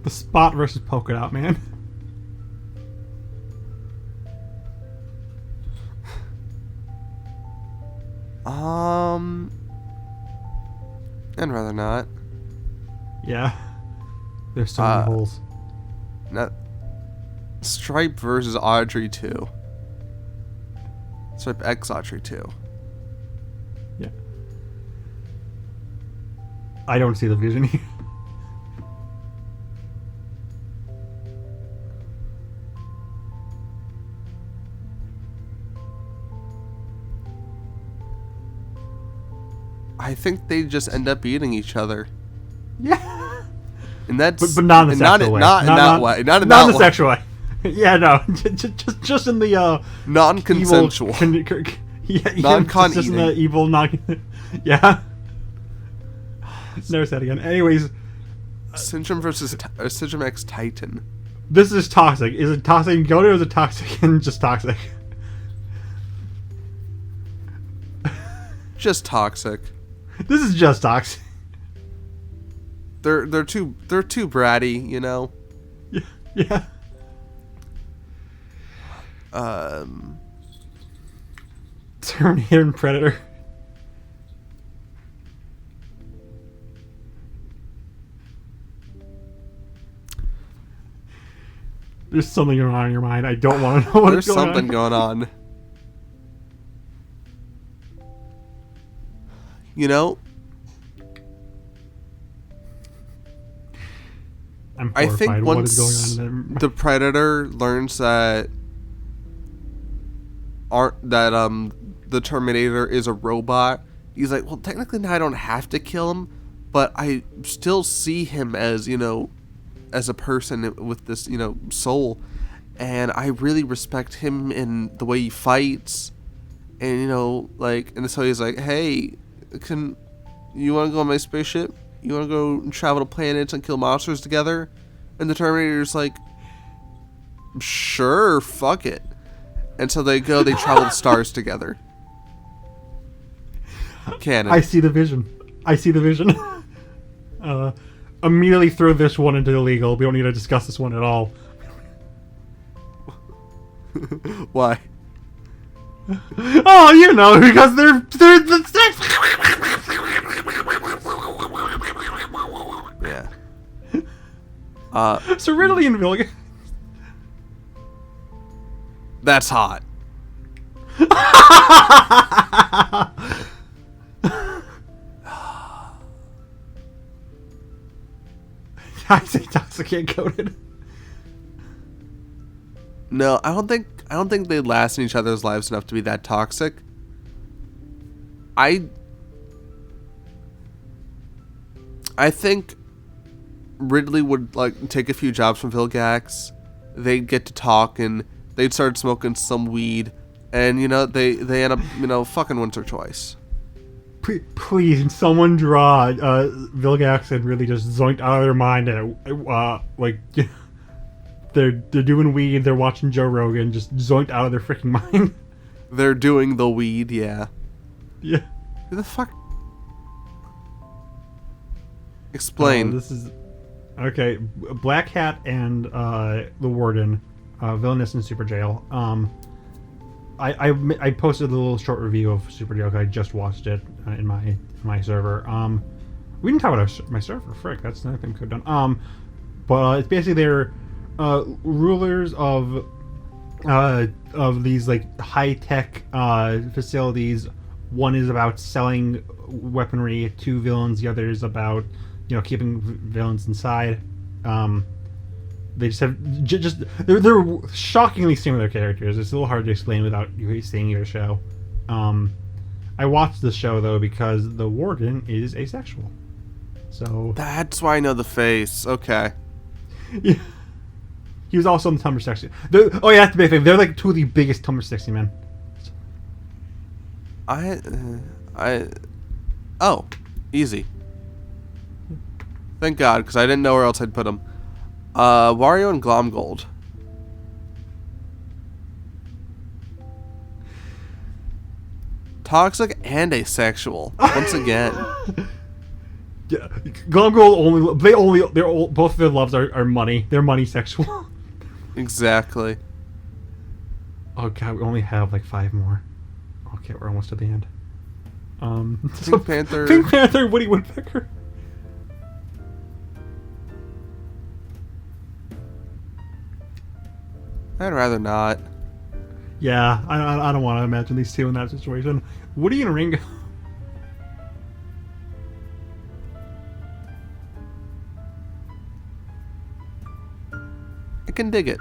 The Spot versus Polka Dot Man. I'd rather not. Yeah. There's so many holes. Stripe versus Audrey 2. Stripe X Audrey 2. Yeah. I don't see the vision here. I think they just end up eating each other. Yeah. And that's But not in the sexual way. Not in that way. Not in not that in the way. sexual way. Yeah, no. Just in the Non-consensual. Yeah, Non-con just in eating. the evil non. Yeah. Never said again. Anyways, Syndrome versus Syndrome X Titan. this is toxic. Is it toxic and goated, or is it toxic and just toxic? Just toxic. This is just toxic. They're too bratty, you know. Yeah. Terminator and Predator. There's something going on in your mind. I don't want to know what's There's going something on. going on. You know, I'm I horrified. think What once is going on there? the Predator learns that the Terminator is a robot, he's like, well, technically now I don't have to kill him, but I still see him as, you know, as a person with this, you know, soul, and I really respect him in the way he fights, and, you know, like, and so he's like, hey, you want to go on my spaceship? You want to go and travel to planets and kill monsters together? And the Terminator's like, sure, fuck it. And so they travel the stars together. Canon. I see the vision. Immediately throw this one into illegal. We don't need to discuss this one at all. Why? Oh, you know, because they're yeah. so Ridley and Vilga. That's hot. I say toxic and coated. No, I don't think they last in each other's lives enough to be that toxic. I think Ridley would like take a few jobs from Vilgax. They'd get to talk and they'd start smoking some weed, and you know they end up, you know, fucking once or twice. Please, can someone draw Vilgax and really just zoinked out of their mind and like they're doing weed, they're watching Joe Rogan, just zoinked out of their freaking mind. They're doing the weed, yeah. Yeah. Who the fuck? Explain. This is okay. Black Hat and the Warden, villainous in Super Jail. I posted a little short review of Super Jail 'cause I just watched it in my server. We didn't talk about my server. Frick, that's another thing we could have done. But it's basically they're rulers of these like high tech facilities. One is about selling weaponry to villains. The other is about, you know, keeping villains inside. They just have they're shockingly similar characters. It's a little hard to explain without you seeing your show. I watched the show though because the Warden is asexual. So That's why I know the face. Okay. yeah. He was also on the Tumblr section. Oh yeah, that's the big thing. They're like two of the biggest Tumblr sexy men. Oh, easy. Thank God, because I didn't know where else I'd put them. Wario and Glomgold. Toxic and asexual. Once again. Yeah, Glomgold both of their loves are money. They're money sexual. Exactly. Oh god, we only have like 5 more. Okay, we're almost at the end. Pink Panther. Pink Panther, Woody Woodpecker. I'd rather not. Yeah, I don't want to imagine these two in that situation. Woody and Ringo. I can dig it.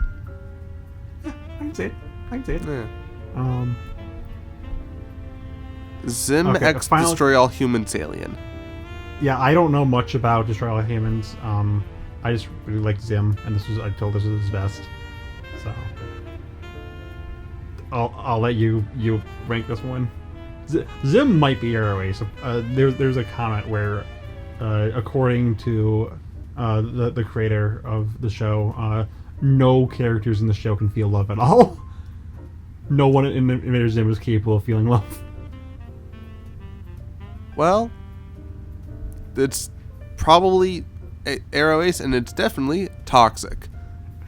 I can see it. I can see it. Yeah. Um. Zim Okay, X Destroy All Humans Alien. Yeah, I don't know much about Destroy All Humans. I just really like Zim, and I told this was his best. So I'll let you rank this one. Zim might be Arrow Ace. There's a comment where, according to the creator of the show, no characters in the show can feel love at all. No one in Invader Zim is capable of feeling love. Well, it's probably Arrow Ace, and it's definitely toxic.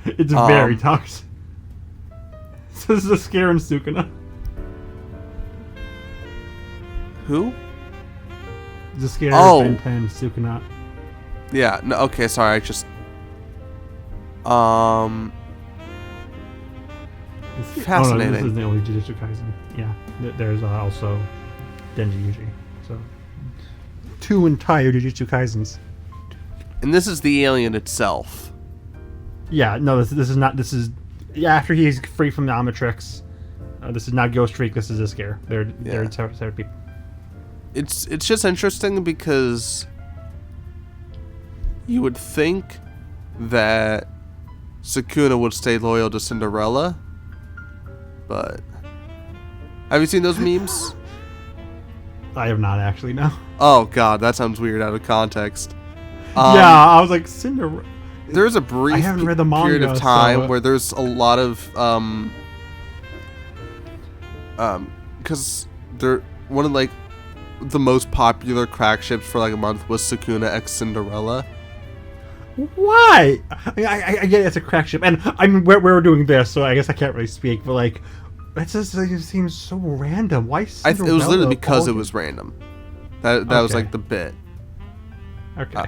It's very toxic. So this is a Scare and Sukuna. Who? The Scare, Oh. Ben 10, Sukuna. Yeah. No. Okay. Sorry. I just. Fascinating. Oh, no, this isn't the only Jujutsu Kaisen. Yeah, there's also Denji Yuji. So 2 entire Jujutsu Kaisens. And this is the alien itself. Yeah, no, this is not. This is after he's free from the Omnitrix. This is not Ghost Freak. This is a Scare. They're separate people. It's just interesting because you would think that Sukuna would stay loyal to Cinderella, but have you seen those memes? I have not actually, no. Oh god, that sounds weird out of context. Yeah, I was like Cinderella. There's a brief I haven't read the manga, period of time so, where there's a lot of because they're one of like the most popular crack ships for like a month was Sukuna x Cinderella. Why? I get it's a crack ship, and I mean we're doing this, so I guess I can't really speak. But like, it just like, it seems so random. Why Cinderella? It was literally because it was random. That was Okay. like the bit. Okay.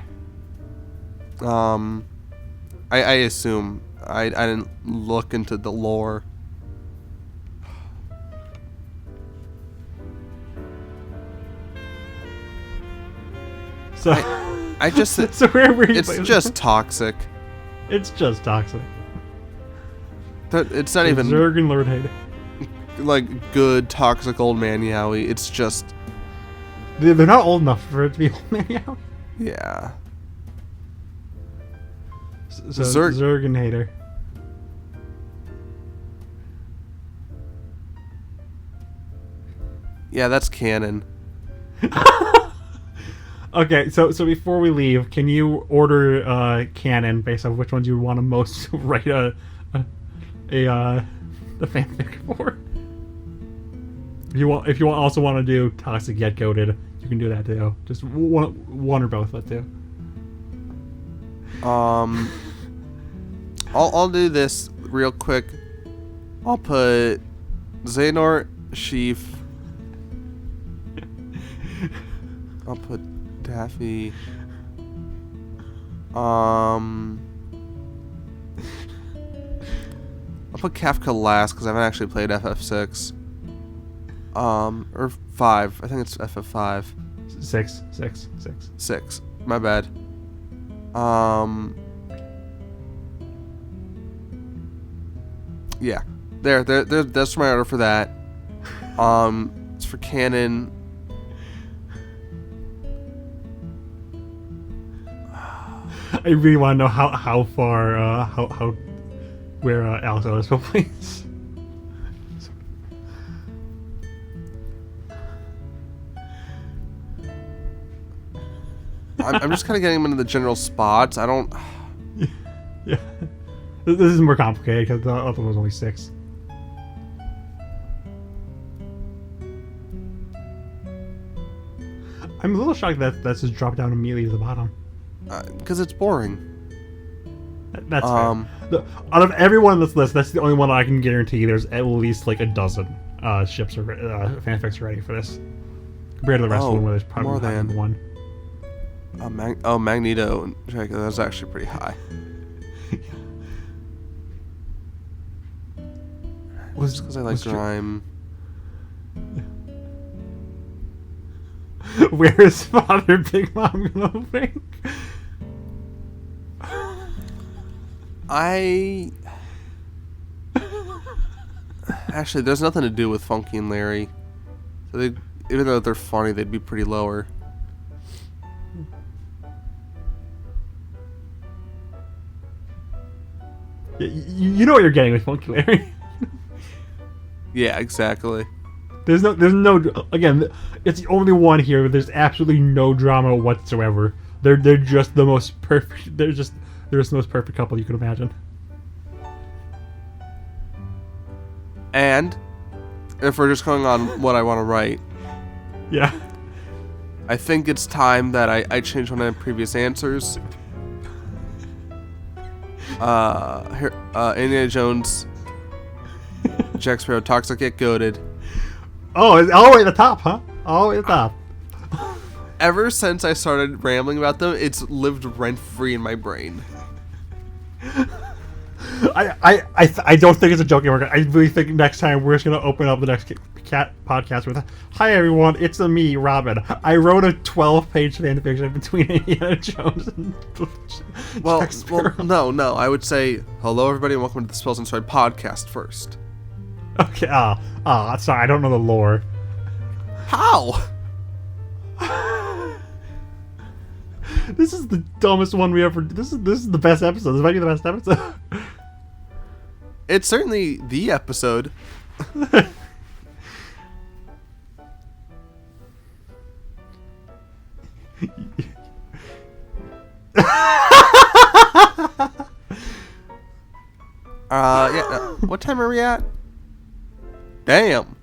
I assume I didn't look into the lore. So I just so where were you? it's just toxic. It's just toxic. It's not even Zerg and Lord Hater. like good toxic old man yaoi. It's just They're not old enough for it to be old man yaoi. yeah. So Zerg- Zerg and Hater. Yeah, that's canon. Okay, so before we leave, can you order canon based on which ones you want to most write the fanfic for? If you also want to do toxic yet goated, you can do that too. Just one or both, let's do. I'll do this real quick. I'll put Xehanort, Sheaf. I'll put Daffy. I'll put Kafka last because I haven't actually played FF6. Or 5. I think it's FF5. 6. 6. My bad. Yeah. There. That's my order for that. It's for canon. I really want to know how far where Alex Otisville plays. I'm just kind of getting him into the general spots. I don't. Yeah, this is more complicated because the other one was only 6. I'm a little shocked that's just dropped down immediately to the bottom. Because it's boring. That's fair. Out of everyone on this list, that's the only one I can guarantee there's at least like a dozen ships or fanfics ready for this. Compared to the rest of them, where there's probably more than one. Magneto. That's actually pretty high. Was because I like grime. Where is Father Big Mom gonna think? Actually, there's nothing to do with Funky and Larry. So even though they're funny, they'd be pretty lower. You know what you're getting with Funky Larry. Yeah, exactly. There's no. Again, it's the only one here where there's absolutely no drama whatsoever. They're just the most perfect. They're just the most perfect couple you could imagine. And if we're just going on what I want to write, Yeah. I think it's time that I change one of my previous answers. Indiana Jones, Jack Sparrow, Toxic Yet Goated. Oh, it's all the way at the top, huh? All the way at the top. Ever since I started rambling about them, it's lived rent-free in my brain. I don't think it's a joke anymore. I really think next time we're just gonna open up the next cat podcast with, "Hi everyone, it's me, Robin. I wrote a 12-page fanfiction between Indiana Jones and Well, Jack Sparrow." no. I would say, hello everybody and welcome to the Spells Inside podcast first. Okay. Sorry, I don't know the lore. How? This is the dumbest one we ever. This is the best episode. This might be the best episode. It's certainly the episode. Yeah. What time are we at? Damn.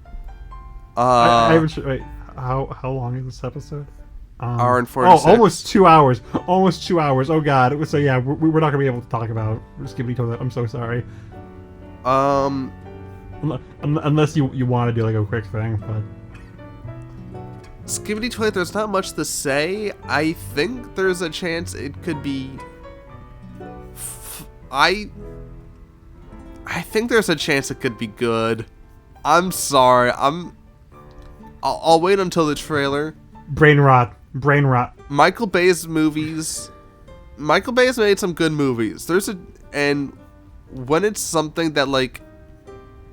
I haven't. Wait, how long is this episode? Hour and 46. Oh, almost 2 hours. Almost 2 hours. Oh god. So yeah, we're not gonna be able to talk about Skibbity Toilet. I'm so sorry. Unless you want to do like a quick thing, but Skibbity Toilet, there's not much to say. I think there's a chance it could be. I think there's a chance it could be good. I'm sorry. I'll wait until the trailer. Brain rot. Michael Bay's movies. Michael Bay has made some good movies. And when it's something that like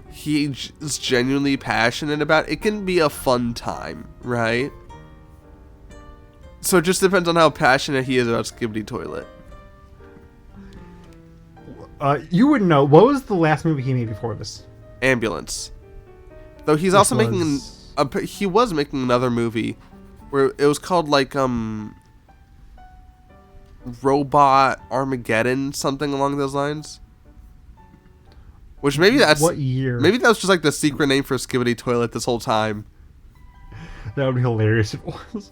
he is genuinely passionate about, it can be a fun time, right? So it just depends on how passionate he is about Skibbity Toilet. You wouldn't know. What was the last movie he made before this? Ambulance. Though he's also making he was making another movie where it was called like Robot Armageddon, something along those lines. Which maybe that's what year? Maybe that was just like the secret name for Skibbity Toilet this whole time. That would be hilarious if it was.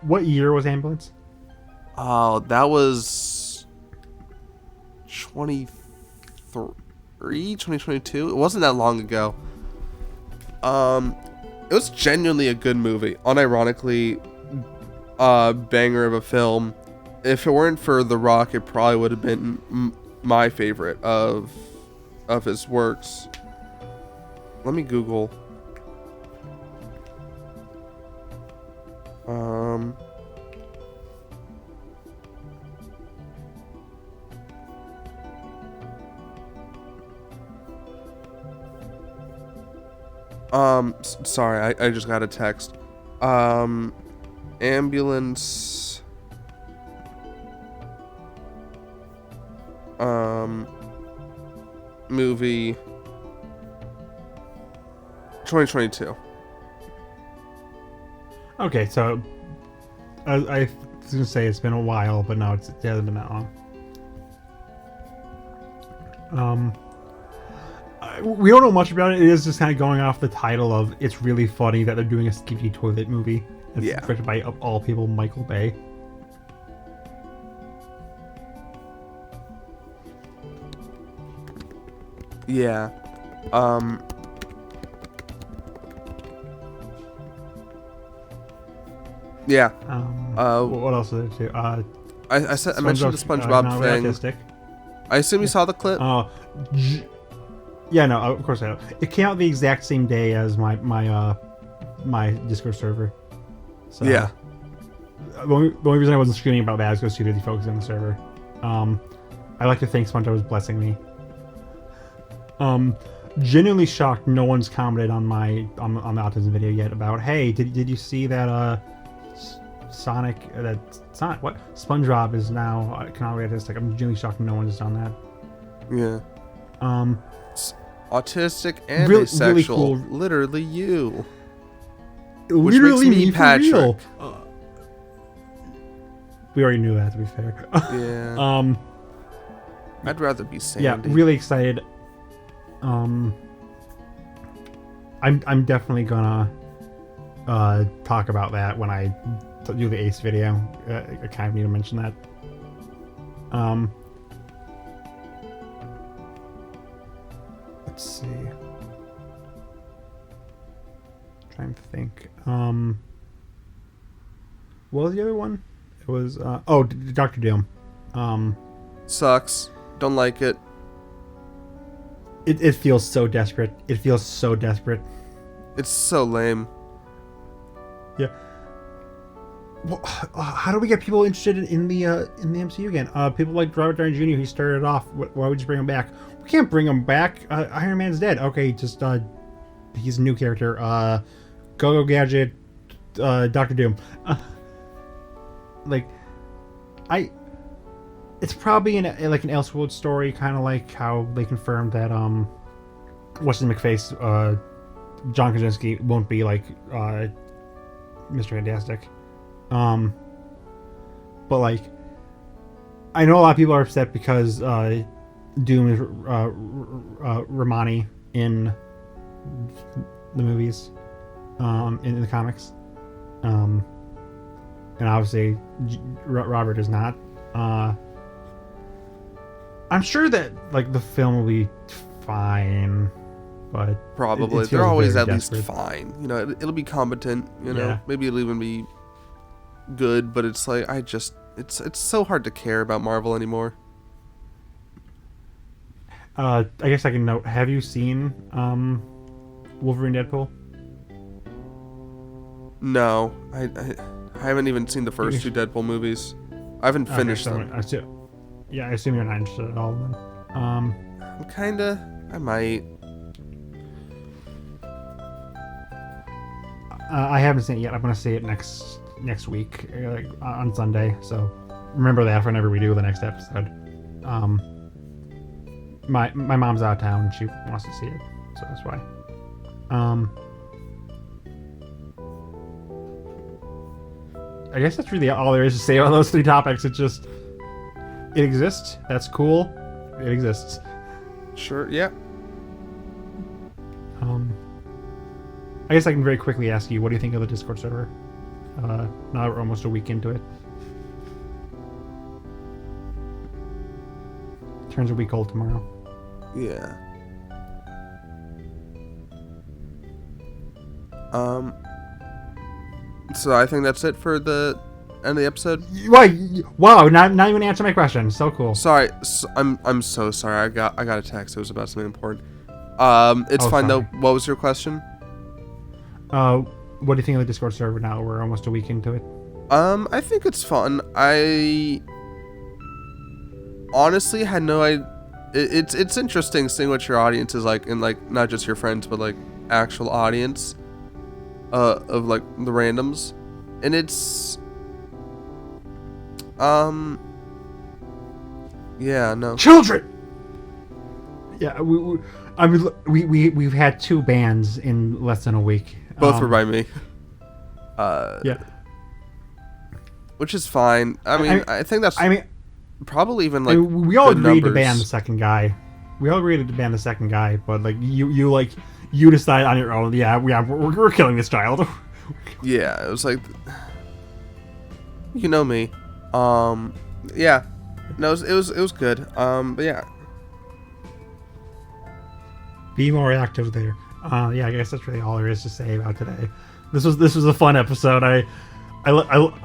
What year was Ambulance? Oh, that was 2022. It wasn't that long ago. It was genuinely a good movie. Unironically, banger of a film. If it weren't for The Rock, it probably would have been my favorite of his works. Let me Google. Sorry, I just got a text. Ambulance. Movie. 2022. Okay, so I was gonna say it's been a while, but no, it hasn't been that long. We don't know much about it. It is just kind of going off the title of it's really funny that they're doing a Skibbity Toilet movie. It's directed by, of all people, Michael Bay. Yeah. Yeah. What else is there too? I mentioned the SpongeBob thing. Autistic. I assume you saw the clip. Yeah, no, of course I know. It came out the exact same day as my Discord server. So, Yeah. The only reason I wasn't screaming about that is because too busy focusing on the server. I like to think SpongeBob was blessing me. Genuinely shocked no one's commented on on the autism video yet about, hey, did you see that what SpongeBob is now canonically autistic. I'm genuinely shocked no one's done that. Yeah. Autistic and really asexual. cool. Literally you. Which Literally makes me for Patrick. real. We already knew that, to be fair. Yeah. I'd rather be Sandy. Yeah, really excited. I'm definitely gonna talk about that when I do the Ace video. I kind of need to mention that. Let's see. Trying to think. What was the other one? It was Dr. Doom. Sucks. Don't like it. It feels so desperate. It feels so desperate. It's so lame. Yeah. Well, how do we get people interested in the MCU again? People like Robert Downey Jr. He started off. Why would we just bring him back? We can't bring him back. Iron Man's dead. Okay, just he's a new character. Go-Go Gadget, Doctor Doom. It's probably an Elseworld story, kind of like how they confirmed that Weston McFace, John Krasinski won't be like Mr. Fantastic. But like, I know a lot of people are upset because Doom is Romani in the movies, in the comics, and obviously Robert is not. I'm sure that like the film will be fine, but Probably. it They're feels always very at desperate. least fine. You know, it'll be competent. You know, Yeah. maybe it'll even be good. But it's like it's so hard to care about Marvel anymore. I guess I can note. Have you seen Wolverine Deadpool? No, I haven't even seen the first two Deadpool movies. I haven't finished them. I assume you're not interested at all then. I'm kinda. I might. I haven't seen it yet. I'm gonna see it next week, on Sunday. So remember that whenever we do the next episode. My mom's out of town and she wants to see it, so that's why. I guess that's really all there is to say on those three topics. It exists. That's cool. It exists. Sure. Yeah. I guess I can very quickly ask you, what do you think of the Discord server? Now we're almost a week into it. Turns a week old tomorrow. Yeah. So I think that's it for the end of the episode. Wow! Not even answer my question. So cool. Sorry, I'm so sorry. I got a text. It was about something important. It's fine though. What was your question? What do you think of the Discord server now? We're almost a week into it. I think it's fun. I honestly had no idea. It's interesting seeing what your audience is like, and like not just your friends, but like actual audience of like the randoms, and it's yeah, no children. Yeah, we've had two bans in less than a week. Both were by me. Yeah. Which is fine. I think that's. Probably even like. We all agreed numbers. to ban the second guy. But like you decide on your own. Yeah, we're killing this child. Yeah, it was like, you know me. Yeah, no, it was good. But yeah. Be more active there. Yeah, I guess that's really all there is to say about today. This was a fun episode. I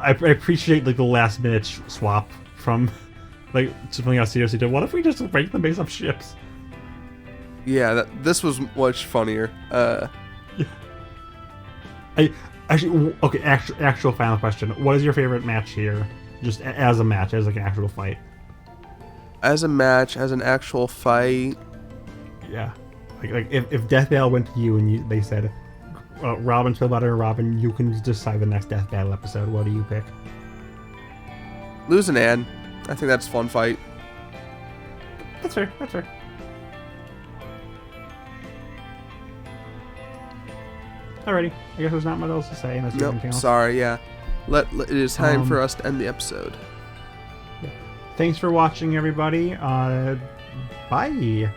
appreciate like the last minute swap from like something else seriously to what if we just break the base up ships. Yeah, this was much funnier. Actual final question. What is your favorite match here? Just as a match, as like an actual fight. As a match, as an actual fight. Yeah. Like if Death Battle went to you and they said, Robin, Spellbutter, and Robin, you can decide the next Death Battle episode. What do you pick? Lose and add. I think that's a fun fight. That's fair. That's fair. Alrighty. I guess there's not much else to say unless you have anything Nope. else. Sorry. Yeah. It is time for us to end the episode. Yeah. Thanks for watching, everybody. Bye.